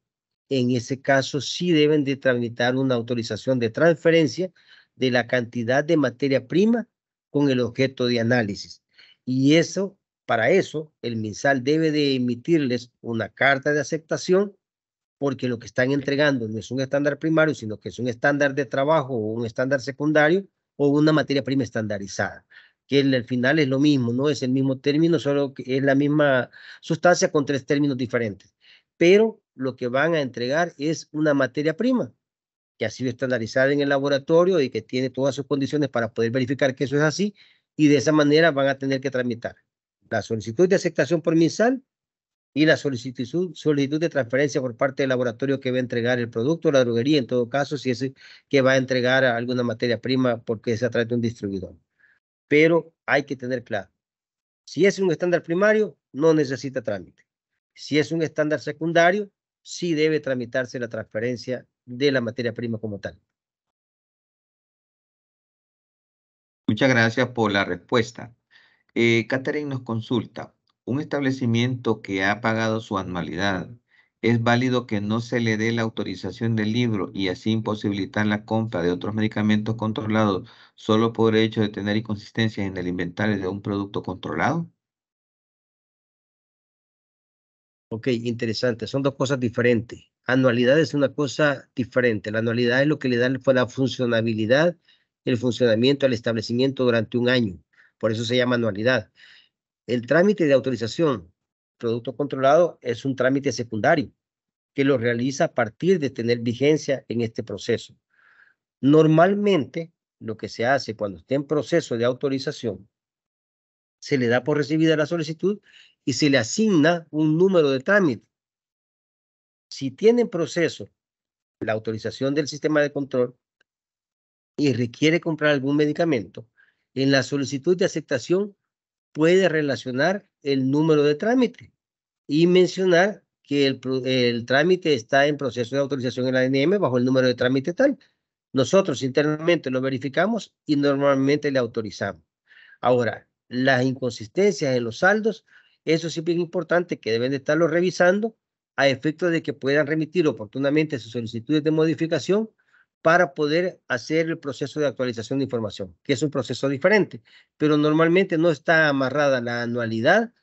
en ese caso sí deben de tramitar una autorización de transferencia de la cantidad de materia prima con el objeto de análisis. Y eso, para eso, el MinSal debe de emitirles una carta de aceptación porque lo que están entregando no es un estándar primario, sino que es un estándar de trabajo o un estándar secundario o una materia prima estandarizada, que al final es lo mismo, no es el mismo término, solo que es la misma sustancia con tres términos diferentes. Pero lo que van a entregar es una materia prima que ha sido estandarizada en el laboratorio y que tiene todas sus condiciones para poder verificar que eso es así, y de esa manera van a tener que tramitar la solicitud de aceptación por MinSal y la solicitud de transferencia por parte del laboratorio que va a entregar el producto, la droguería, en todo caso, si es que va a entregar alguna materia prima porque se trata de un distribuidor. Pero hay que tener claro, si es un estándar primario, no necesita trámite. Si es un estándar secundario, sí debe tramitarse la transferencia de la materia prima como tal. Muchas gracias por la respuesta. Catherine nos consulta, ¿un establecimiento que ha pagado su anualidad, es válido que no se le dé la autorización del libro y así imposibilitar la compra de otros medicamentos controlados solo por el hecho de tener inconsistencias en el inventario de un producto controlado? Ok, interesante. Son dos cosas diferentes. Anualidad es una cosa diferente. La anualidad es lo que le da la funcionabilidad, el funcionamiento al establecimiento durante un año. Por eso se llama anualidad. El trámite de autorización producto controlado es un trámite secundario que lo realiza a partir de tener vigencia en este proceso. Normalmente, lo que se hace cuando esté en proceso de autorización, se le da por recibida la solicitud y se le asigna un número de trámite. Si tiene en proceso la autorización del sistema de control y requiere comprar algún medicamento, en la solicitud de aceptación puede relacionar el número de trámite y mencionar que el trámite está en proceso de autorización en la ANM bajo el número de trámite tal. Nosotros internamente lo verificamos y normalmente le autorizamos. Ahora, las inconsistencias en los saldos, eso sí es bien importante que deben de estarlo revisando a efecto de que puedan remitir oportunamente sus solicitudes de modificación para poder hacer el proceso de actualización de información, que es un proceso diferente, pero normalmente no está amarrada la anualidad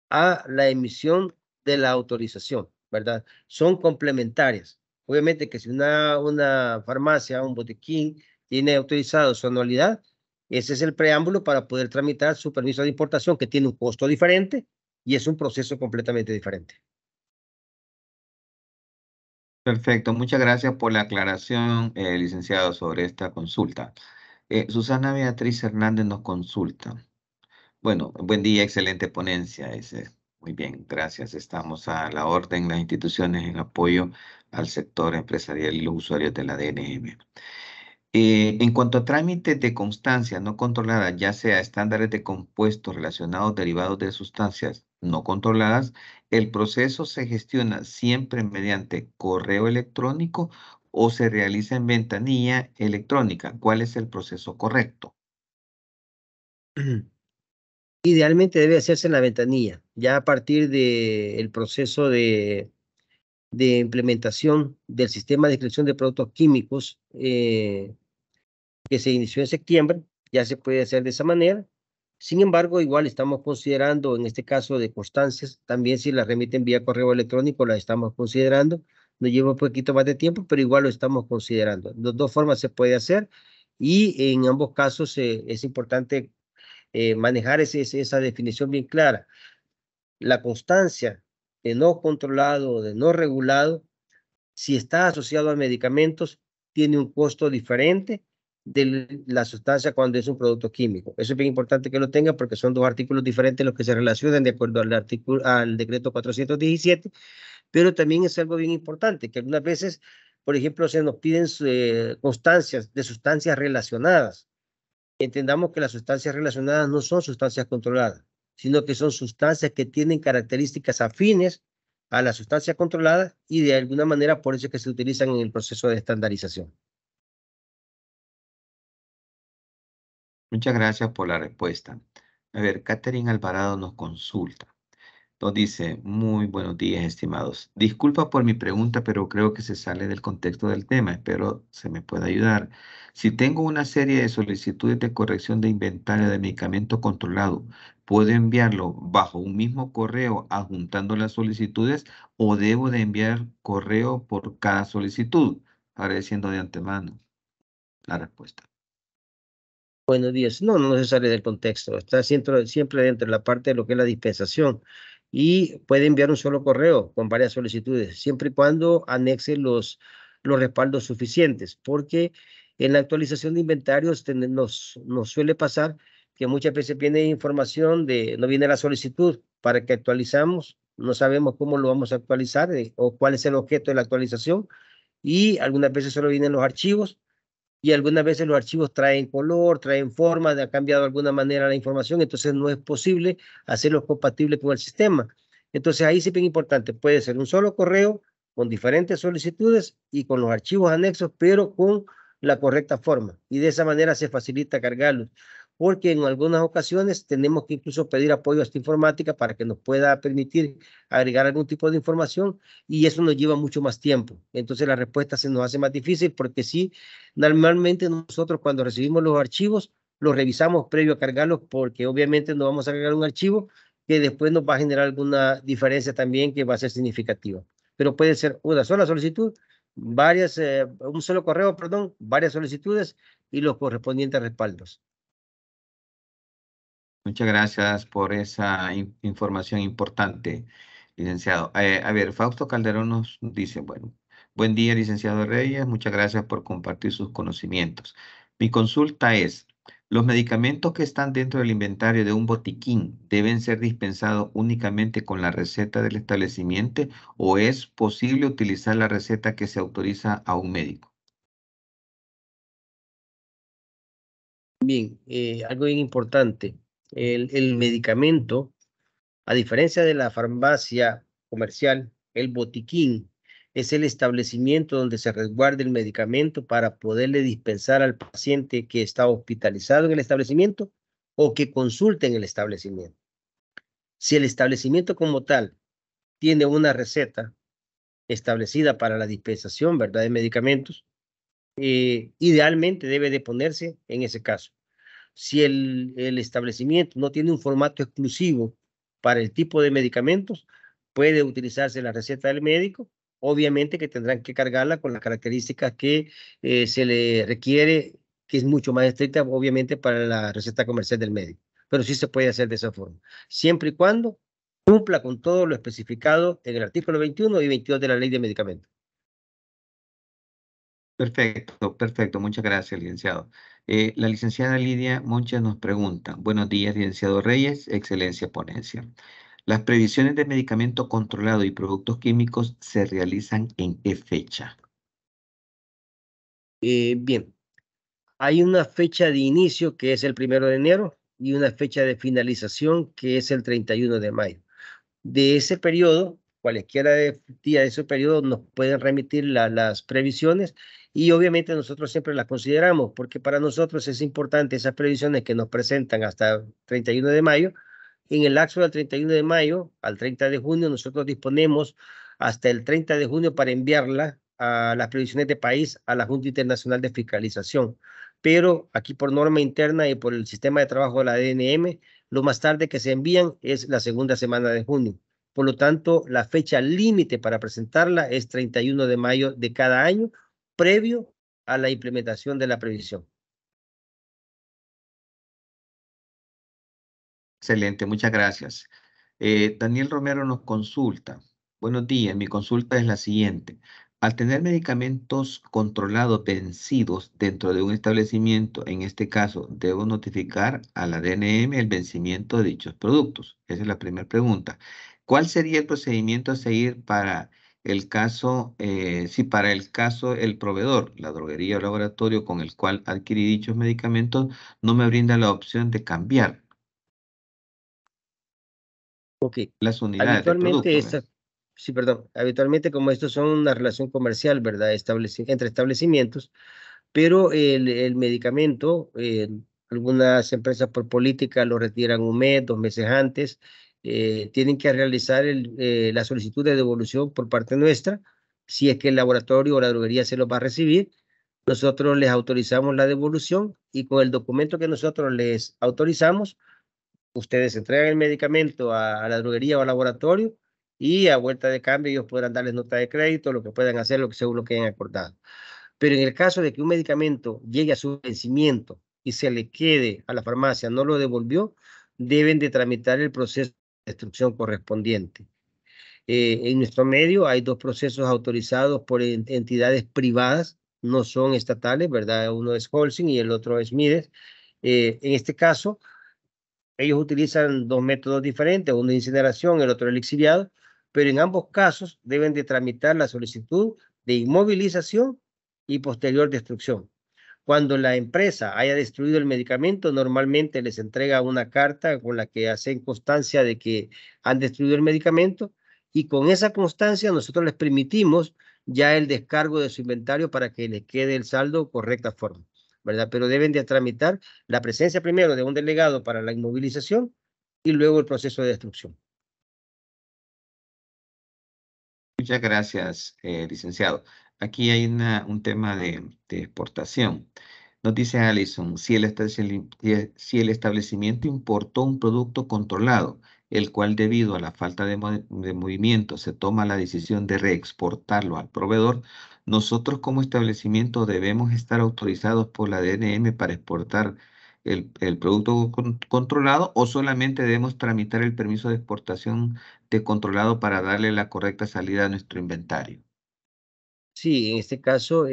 a la emisión de la autorización, ¿verdad? Son complementarias. Obviamente que si una farmacia, un botiquín tiene autorizado su anualidad, ese es el preámbulo para poder tramitar su permiso de importación, que tiene un costo diferente y es un proceso completamente diferente. Perfecto, muchas gracias por la aclaración, licenciado, sobre esta consulta. Susana Beatriz Hernández nos consulta. Bueno, buen día, excelente ponencia. Muy bien, gracias. Estamos a la orden, las instituciones en apoyo al sector empresarial y los usuarios de la DNM. En cuanto a trámites de constancia no controlada, ya sea estándares de compuestos relacionados derivados de sustancias no controladas, el proceso se gestiona siempre mediante correo electrónico o se realiza en ventanilla electrónica. ¿Cuál es el proceso correcto? Idealmente debe hacerse en la ventanilla, ya a partir del proceso de implementación del sistema de descripción de productos químicos que se inició en septiembre, ya se puede hacer de esa manera. Sin embargo, igual estamos considerando, en este caso de constancias, también si las remiten vía correo electrónico, las estamos considerando. Nos lleva un poquito más de tiempo, pero igual lo estamos considerando. De dos formas se puede hacer y en ambos casos es importante manejar esa definición bien clara. La constancia de no controlado o de no regulado, si está asociado a medicamentos, tiene un costo diferente de la sustancia cuando es un producto químico. Eso es bien importante que lo tenga porque son dos artículos diferentes los que se relacionan de acuerdo al decreto 417, pero también es algo bien importante que algunas veces, por ejemplo, se nos piden constancias de sustancias relacionadas. Entendamos que las sustancias relacionadas no son sustancias controladas, sino que son sustancias que tienen características afines a la sustancia controlada y de alguna manera por eso es que se utilizan en el proceso de estandarización. Muchas gracias por la respuesta. A ver, Catherine Alvarado nos consulta. Nos dice, muy buenos días, estimados. Disculpa por mi pregunta, pero creo que se sale del contexto del tema. Espero se me pueda ayudar. Si tengo una serie de solicitudes de corrección de inventario de medicamento controlado, ¿puedo enviarlo bajo un mismo correo adjuntando las solicitudes o debo de enviar correo por cada solicitud? Agradeciendo de antemano la respuesta. Buenos días. No, no se sale del contexto. Está siempre dentro de la parte de lo que es la dispensación. Y puede enviar un solo correo con varias solicitudes, siempre y cuando anexe los respaldos suficientes, porque en la actualización de inventarios nos suele pasar que muchas veces viene información no viene la solicitud para que actualizamos, no sabemos cómo lo vamos a actualizar o cuál es el objeto de la actualización, y algunas veces solo vienen los archivos y algunas veces los archivos traen color, traen forma, ha cambiado de alguna manera la información, entonces no es posible hacerlos compatibles con el sistema. Entonces ahí sí es bien importante, puede ser un solo correo con diferentes solicitudes y con los archivos anexos, pero con la correcta forma. Y de esa manera se facilita cargarlos, porque en algunas ocasiones tenemos que incluso pedir apoyo a esta informática para que nos pueda permitir agregar algún tipo de información y eso nos lleva mucho más tiempo. Entonces la respuesta se nos hace más difícil porque sí, normalmente nosotros cuando recibimos los archivos, los revisamos previo a cargarlos porque obviamente no vamos a cargar un archivo que después nos va a generar alguna diferencia también que va a ser significativa. Pero puede ser una sola solicitud, un solo correo, perdón, varias solicitudes y los correspondientes respaldos. Muchas gracias por esa información importante, licenciado. A ver, Fausto Calderón nos dice, bueno, buen día, licenciado Reyes, muchas gracias por compartir sus conocimientos. Mi consulta es, ¿los medicamentos que están dentro del inventario de un botiquín deben ser dispensados únicamente con la receta del establecimiento o es posible utilizar la receta que se autoriza a un médico? Bien, algo bien importante, el medicamento, a diferencia de la farmacia comercial, el botiquín es el establecimiento donde se resguarda el medicamento para poderle dispensar al paciente que está hospitalizado en el establecimiento o que consulte en el establecimiento. Si el establecimiento como tal tiene una receta establecida para la dispensación, ¿verdad?, de medicamentos, idealmente debe de ponerse en ese caso. Si el establecimiento no tiene un formato exclusivo para el tipo de medicamentos, puede utilizarse la receta del médico, obviamente que tendrán que cargarla con las características que se le requiere, que es mucho más estricta, obviamente, para la receta comercial del médico, pero sí se puede hacer de esa forma, siempre y cuando cumpla con todo lo especificado en el artículo 21 y 22 de la Ley de Medicamentos. Perfecto, perfecto. Muchas gracias, licenciado. La licenciada Lidia Moncha nos pregunta, buenos días, licenciado Reyes, excelencia ponencia. ¿Las previsiones de medicamento controlado y productos químicos se realizan en qué fecha? Bien, hay una fecha de inicio que es el 1 de enero y una fecha de finalización que es el 31 de mayo. De ese periodo, cualquiera día de ese periodo nos pueden remitir las previsiones y obviamente nosotros siempre las consideramos porque para nosotros es importante esas previsiones que nos presentan hasta 31 de mayo. En el lapso del 31 de mayo al 30 de junio nosotros disponemos hasta el 30 de junio para enviarla a las previsiones de país a la Junta Internacional de Fiscalización pero aquí por norma interna y por el sistema de trabajo de la DNM, lo más tarde que se envían es la segunda semana de junio. Por lo tanto, la fecha límite para presentarla es 31 de mayo de cada año, previo a la implementación de la previsión. Excelente, muchas gracias. Daniel Romero nos consulta. Buenos días, mi consulta es la siguiente. Al tener medicamentos controlados vencidos dentro de un establecimiento, en este caso, ¿debo notificar a la DNM el vencimiento de dichos productos? Esa es la primera pregunta. ¿Cuál sería el procedimiento a seguir para el caso, si para el caso el proveedor, la droguería o laboratorio con el cual adquirí dichos medicamentos, no me brinda la opción de cambiar Ok, las unidades del habitualmente producto? ¿Verdad? sí, perdón, habitualmente como estos son una relación comercial, ¿verdad? Entre establecimientos, pero el medicamento, algunas empresas por política lo retiran un mes, 2 meses antes, tienen que realizar la solicitud de devolución por parte nuestra, si es que el laboratorio o la droguería se los va a recibir. Nosotros les autorizamos la devolución y con el documento que nosotros les autorizamos, ustedes entregan el medicamento a la droguería o al laboratorio y a vuelta de cambio ellos podrán darles nota de crédito, lo que puedan hacer, lo que según lo que hayan acordado. Pero en el caso de que un medicamento llegue a su vencimiento y se le quede a la farmacia, no lo devolvió, deben de tramitar el proceso de destrucción correspondiente. En nuestro medio hay 2 procesos autorizados por entidades privadas, no son estatales, ¿verdad? Uno es Holcim y el otro es Mides. En este caso, ellos utilizan 2 métodos diferentes, uno de incineración, el otro el lixiviado, pero en ambos casos deben de tramitar la solicitud de inmovilización y posterior destrucción. Cuando la empresa haya destruido el medicamento, normalmente les entrega una carta con la que hacen constancia de que han destruido el medicamento y con esa constancia nosotros les permitimos ya el descargo de su inventario para que les quede el saldo correcta forma, ¿verdad? Pero deben de tramitar la presencia primero de un delegado para la inmovilización y luego el proceso de destrucción. Muchas gracias, licenciado. Aquí hay un tema de exportación. Nos dice Allison, si el establecimiento importó un producto controlado, el cual debido a la falta de movimiento se toma la decisión de reexportarlo al proveedor, nosotros como establecimiento debemos estar autorizados por la DNM para exportar el producto controlado o solamente debemos tramitar el permiso de exportación de controlado para darle la correcta salida a nuestro inventario. Sí, en este caso,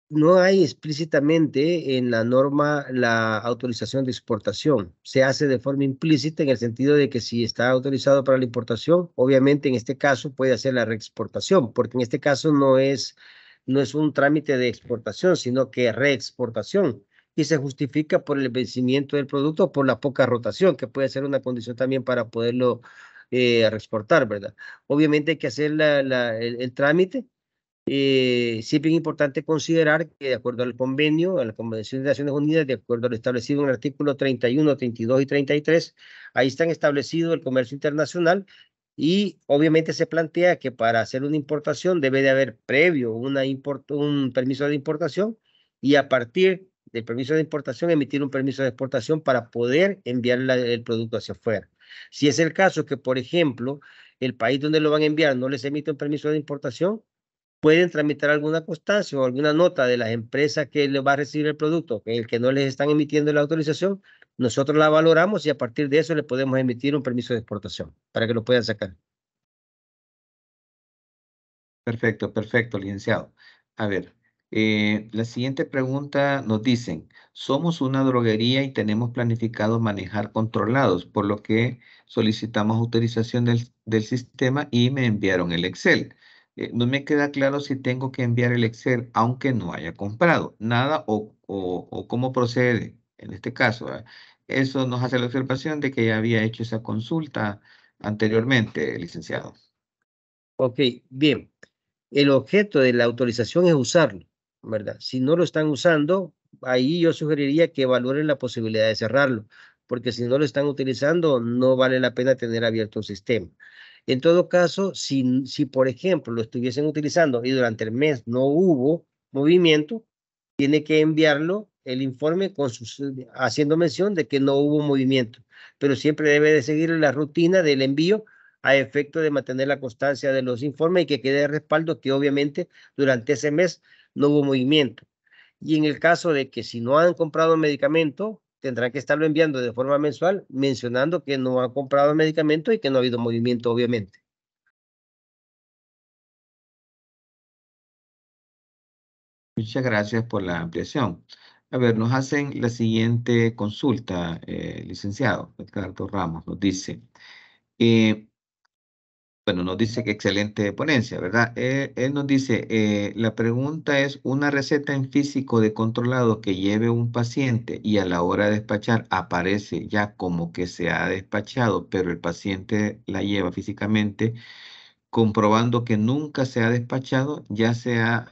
no hay explícitamente en la norma la autorización de exportación. Se hace de forma implícita en el sentido de que si está autorizado para la importación, obviamente en este caso puede hacer la reexportación, porque en este caso no es un trámite de exportación, sino que reexportación. Y se justifica por el vencimiento del producto o por la poca rotación, que puede ser una condición también para poderlo reexportar, ¿verdad? Obviamente hay que hacer el trámite. Sí es bien importante considerar que de acuerdo al convenio, a la Convención de Naciones Unidas, de acuerdo a lo establecido en el artículo 31, 32 y 33, ahí están establecido el comercio internacional y obviamente se plantea que para hacer una importación debe de haber previo un permiso de importación y a partir del permiso de importación emitir un permiso de exportación para poder enviar el producto hacia afuera. Si es el caso que, por ejemplo, el país donde lo van a enviar no les emite un permiso de importación, pueden tramitar alguna constancia o alguna nota de las empresas que les va a recibir el producto, en el que no les están emitiendo la autorización, nosotros la valoramos y a partir de eso le podemos emitir un permiso de exportación para que lo puedan sacar. Perfecto, perfecto, licenciado. A ver, la siguiente pregunta nos dicen, somos una droguería y tenemos planificado manejar controlados, por lo que solicitamos autorización del sistema y me enviaron el Excel. No me queda claro si tengo que enviar el Excel aunque no haya comprado nada o cómo procede en este caso. ¿Verdad? Eso nos hace la observación de que ya había hecho esa consulta anteriormente, licenciado. Ok, bien. El objeto de la autorización es usarlo, ¿verdad? Si no lo están usando, ahí yo sugeriría que valoren la posibilidad de cerrarlo, porque si no lo están utilizando, no vale la pena tener abierto el sistema. En todo caso, si por ejemplo lo estuviesen utilizando y durante el mes no hubo movimiento, tiene que enviarlo el informe con haciendo mención de que no hubo movimiento, pero siempre debe de seguir la rutina del envío a efecto de mantener la constancia de los informes y que quede de respaldo que obviamente durante ese mes no hubo movimiento. Y en el caso de que si no han comprado medicamento, tendrán que estarlo enviando de forma mensual, mencionando que no han comprado medicamento y que no ha habido movimiento, obviamente. Muchas gracias por la ampliación. A ver, nos hacen la siguiente consulta, licenciado Edgardo Ramos. Nos dice, eh, bueno, nos dice que excelente ponencia, ¿verdad? Él nos dice, la pregunta es, ¿una receta en físico de controlado que lleve un paciente y a la hora de despachar aparece ya como que se ha despachado, pero el paciente la lleva físicamente, comprobando que nunca se ha despachado, ya sea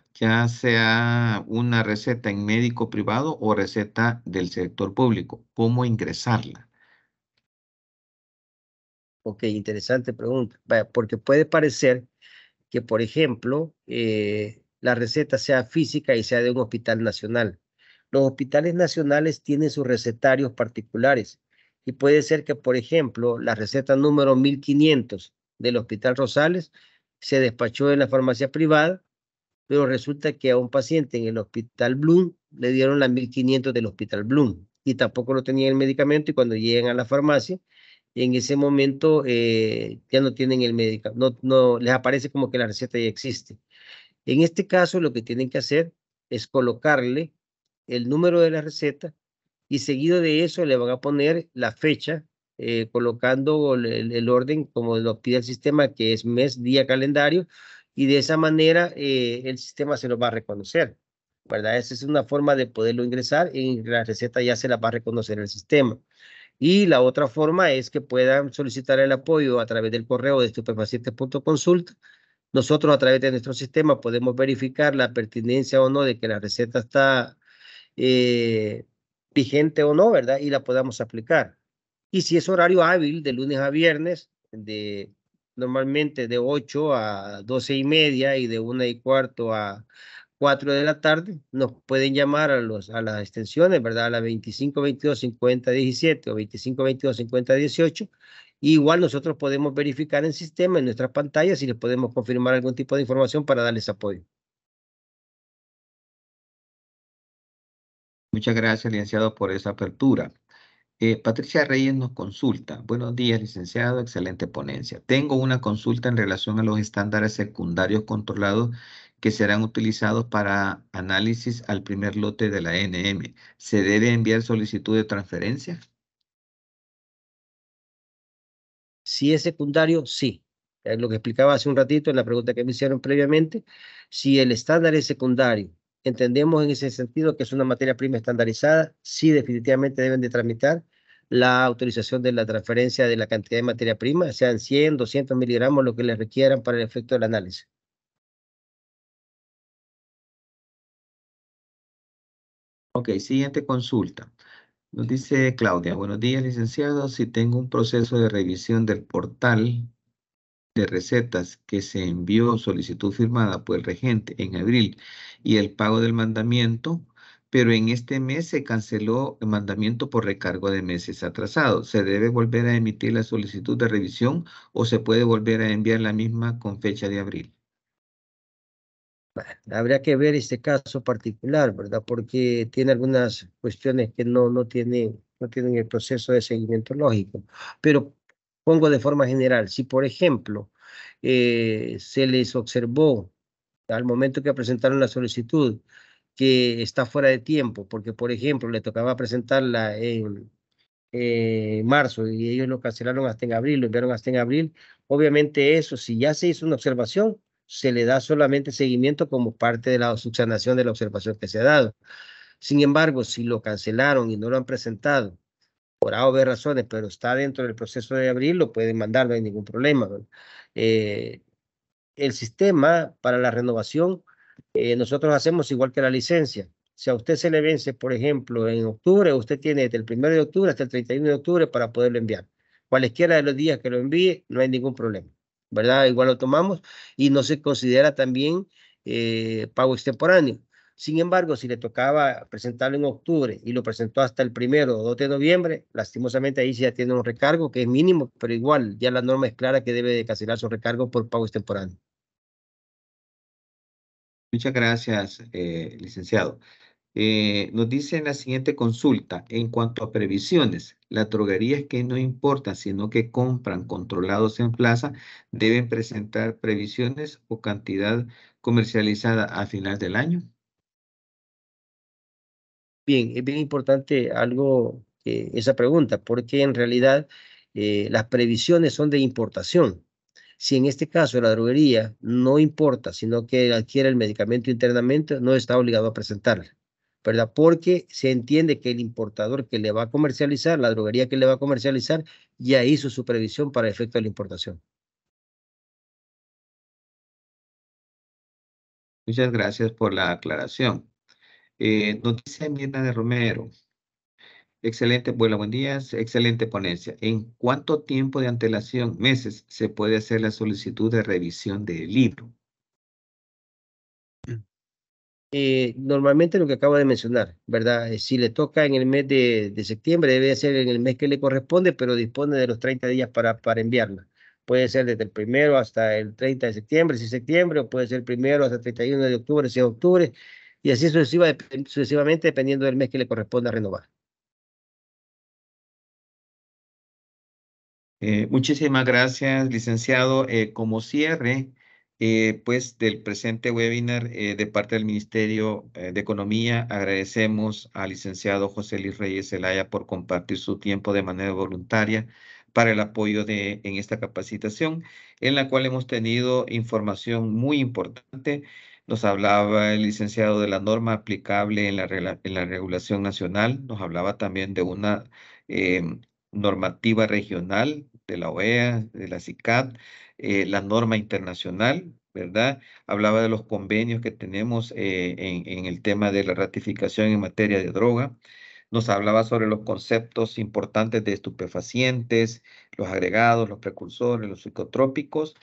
una receta en médico privado o receta del sector público? ¿Cómo ingresarla? Ok, interesante pregunta. Vaya, porque puede parecer que, por ejemplo, la receta sea física y sea de un hospital nacional. Los hospitales nacionales tienen sus recetarios particulares y puede ser que, por ejemplo, la receta número 1500 del Hospital Rosales se despachó en la farmacia privada, pero resulta que a un paciente en el Hospital Bloom le dieron la 1500 del Hospital Bloom y tampoco lo tenía el medicamento y cuando llegan a la farmacia, en ese momento ya no tienen el medicamento, no les aparece como que la receta ya existe. En este caso, lo que tienen que hacer es colocarle el número de la receta y seguido de eso le van a poner la fecha, colocando el orden como lo pide el sistema, que es mes, día, calendario, y de esa manera el sistema se lo va a reconocer, ¿verdad? Esa es una forma de poderlo ingresar y la receta ya se la va a reconocer el sistema. Y la otra forma es que puedan solicitar el apoyo a través del correo de estupefacientes.consulta. Nosotros a través de nuestro sistema podemos verificar la pertinencia o no de que la receta está eh, vigente o no, ¿verdad? Y la podamos aplicar. Y si es horario hábil, de lunes a viernes, normalmente de 8 a 12:30 y de 1:15 a 4 de la tarde, nos pueden llamar a las extensiones, ¿verdad? A la 2522-5017 o 2522-5018. Igual nosotros podemos verificar en sistema, en nuestras pantallas, si les podemos confirmar algún tipo de información para darles apoyo. Muchas gracias, licenciado, por esa apertura. Patricia Reyes nos consulta. Buenos días, licenciado. Excelente ponencia. Tengo una consulta en relación a los estándares secundarios controlados que serán utilizados para análisis al primer lote de la NM. ¿Se debe enviar solicitud de transferencia? Si es secundario, sí. Es lo que explicaba hace un ratito en la pregunta que me hicieron previamente. Si el estándar es secundario, entendemos en ese sentido que es una materia prima estandarizada, sí definitivamente deben de tramitar la autorización de la transferencia de la cantidad de materia prima, sean 100, 200 miligramos, lo que les requieran para el efecto del análisis. Ok, siguiente consulta. Nos dice Claudia, buenos días, licenciado. Si tengo un proceso de revisión del portal de recetas que se envió solicitud firmada por el regente en abril y el pago del mandamiento, pero en este mes se canceló el mandamiento por recargo de meses atrasados. ¿Se debe volver a emitir la solicitud de revisión o se puede volver a enviar la misma con fecha de abril? Habría que ver este caso particular, ¿verdad? Porque tiene algunas cuestiones que no tienen el proceso de seguimiento lógico. Pero pongo de forma general, si por ejemplo se les observó al momento que presentaron la solicitud que está fuera de tiempo, porque por ejemplo le tocaba presentarla en marzo y ellos lo cancelaron hasta en abril, lo enviaron hasta en abril, obviamente eso, si ya se hizo una observación, se le da solamente seguimiento como parte de la subsanación de la observación que se ha dado. Sin embargo, si lo cancelaron y no lo han presentado, por A o B razones, pero está dentro del proceso de abril, lo pueden mandar, no hay ningún problema, ¿no? El sistema para la renovación, nosotros hacemos igual que la licencia. Si a usted se le vence, por ejemplo, en octubre, usted tiene desde el 1 de octubre hasta el 31 de octubre para poderlo enviar. Cualesquiera de los días que lo envíe, no hay ningún problema, ¿verdad? Igual lo tomamos y no se considera también pago extemporáneo. Sin embargo, si le tocaba presentarlo en octubre y lo presentó hasta el 1 o 2 de noviembre, lastimosamente ahí sí ya tiene un recargo que es mínimo, pero igual ya la norma es clara que debe de cancelar su recargo por pago extemporáneo. Muchas gracias, licenciado. Nos dice en la siguiente consulta, en cuanto a previsiones, las droguerías que no importan, sino que compran controlados en plaza, deben presentar previsiones o cantidad comercializada a final del año. Bien, es bien importante algo, esa pregunta, porque en realidad las previsiones son de importación. Si en este caso la droguería no importa, sino que adquiere el medicamento internamente, no está obligado a presentarla, ¿verdad? Porque se entiende que el importador que le va a comercializar, la droguería que le va a comercializar, ya hizo su previsión para efecto de la importación. Muchas gracias por la aclaración. Nos dice Mirna de Romero. Excelente, bueno, buen día, excelente ponencia. ¿En cuánto tiempo de antelación, meses, se puede hacer la solicitud de revisión del libro? Normalmente lo que acabo de mencionar, ¿verdad? Si le toca en el mes de septiembre, debe ser en el mes que le corresponde, pero dispone de los 30 días para enviarla. Puede ser desde el 1 hasta el 30 de septiembre, si es septiembre, o puede ser el 1 hasta el 31 de octubre, si es octubre, y así sucesivamente, dependiendo del mes que le corresponda renovar. Muchísimas gracias, licenciado. Como cierre, pues del presente webinar de parte del Ministerio de Economía, agradecemos al licenciado José Luis Reyes Zelaya por compartir su tiempo de manera voluntaria para el apoyo en esta capacitación, en la cual hemos tenido información muy importante. Nos hablaba el licenciado de la norma aplicable en la regulación nacional, nos hablaba también de una normativa regional de la OEA, de la CICAD, la norma internacional, ¿verdad? Hablaba de los convenios que tenemos en el tema de la ratificación en materia de droga. Nos hablaba sobre los conceptos importantes de estupefacientes, los agregados, los precursores, los psicotrópicos,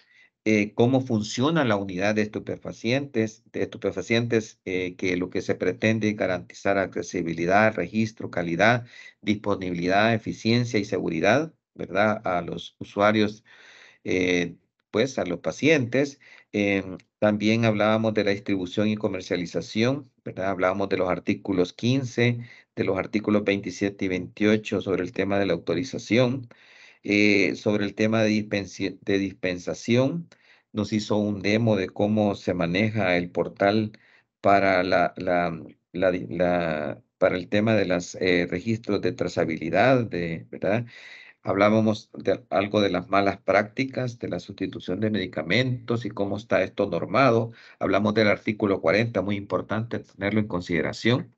cómo funciona la unidad de estupefacientes, que lo que se pretende es garantizar accesibilidad, registro, calidad, disponibilidad, eficiencia y seguridad, ¿verdad? A los usuarios, eh, pues a los pacientes. También hablábamos de la distribución y comercialización, ¿verdad? Hablábamos de los artículos 15, de los artículos 27 y 28 sobre el tema de la autorización, sobre el tema de dispensación. Nos hizo un demo de cómo se maneja el portal para para el tema de los registros de trazabilidad, ¿verdad? Hablábamos de algo de las malas prácticas, de la sustitución de medicamentos y cómo está esto normado. Hablamos del artículo 40, muy importante tenerlo en consideración.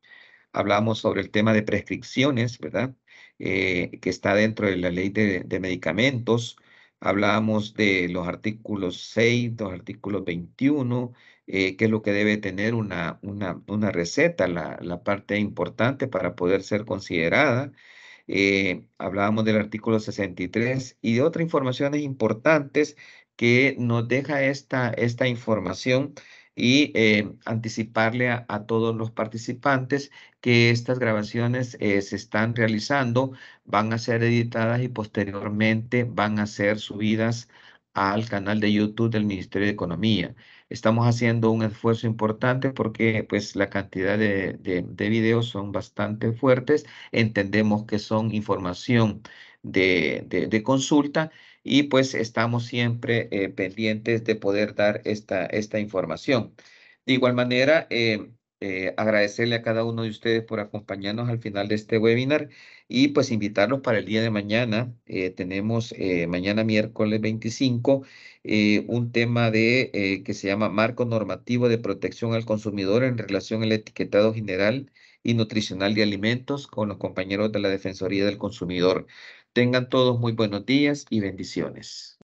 Hablamos sobre el tema de prescripciones, ¿verdad? Que está dentro de la ley de medicamentos. Hablábamos de los artículos 6, los artículos 21, qué es lo que debe tener una receta, la parte importante para poder ser considerada. Hablábamos del artículo 63 y de otras informaciones importantes que nos deja esta información y anticiparle a todos los participantes que estas grabaciones se están realizando, van a ser editadas y posteriormente van a ser subidas al canal de YouTube del Ministerio de Economía. Estamos haciendo un esfuerzo importante porque pues la cantidad de videos son bastante fuertes. Entendemos que son información de consulta y pues estamos siempre pendientes de poder dar esta información. De igual manera, agradecerle a cada uno de ustedes por acompañarnos al final de este webinar y pues invitarlos para el día de mañana. Tenemos mañana miércoles 25 un tema que se llama Marco Normativo de Protección al Consumidor en relación al etiquetado general y nutricional de alimentos con los compañeros de la Defensoría del Consumidor. Tengan todos muy buenos días y bendiciones.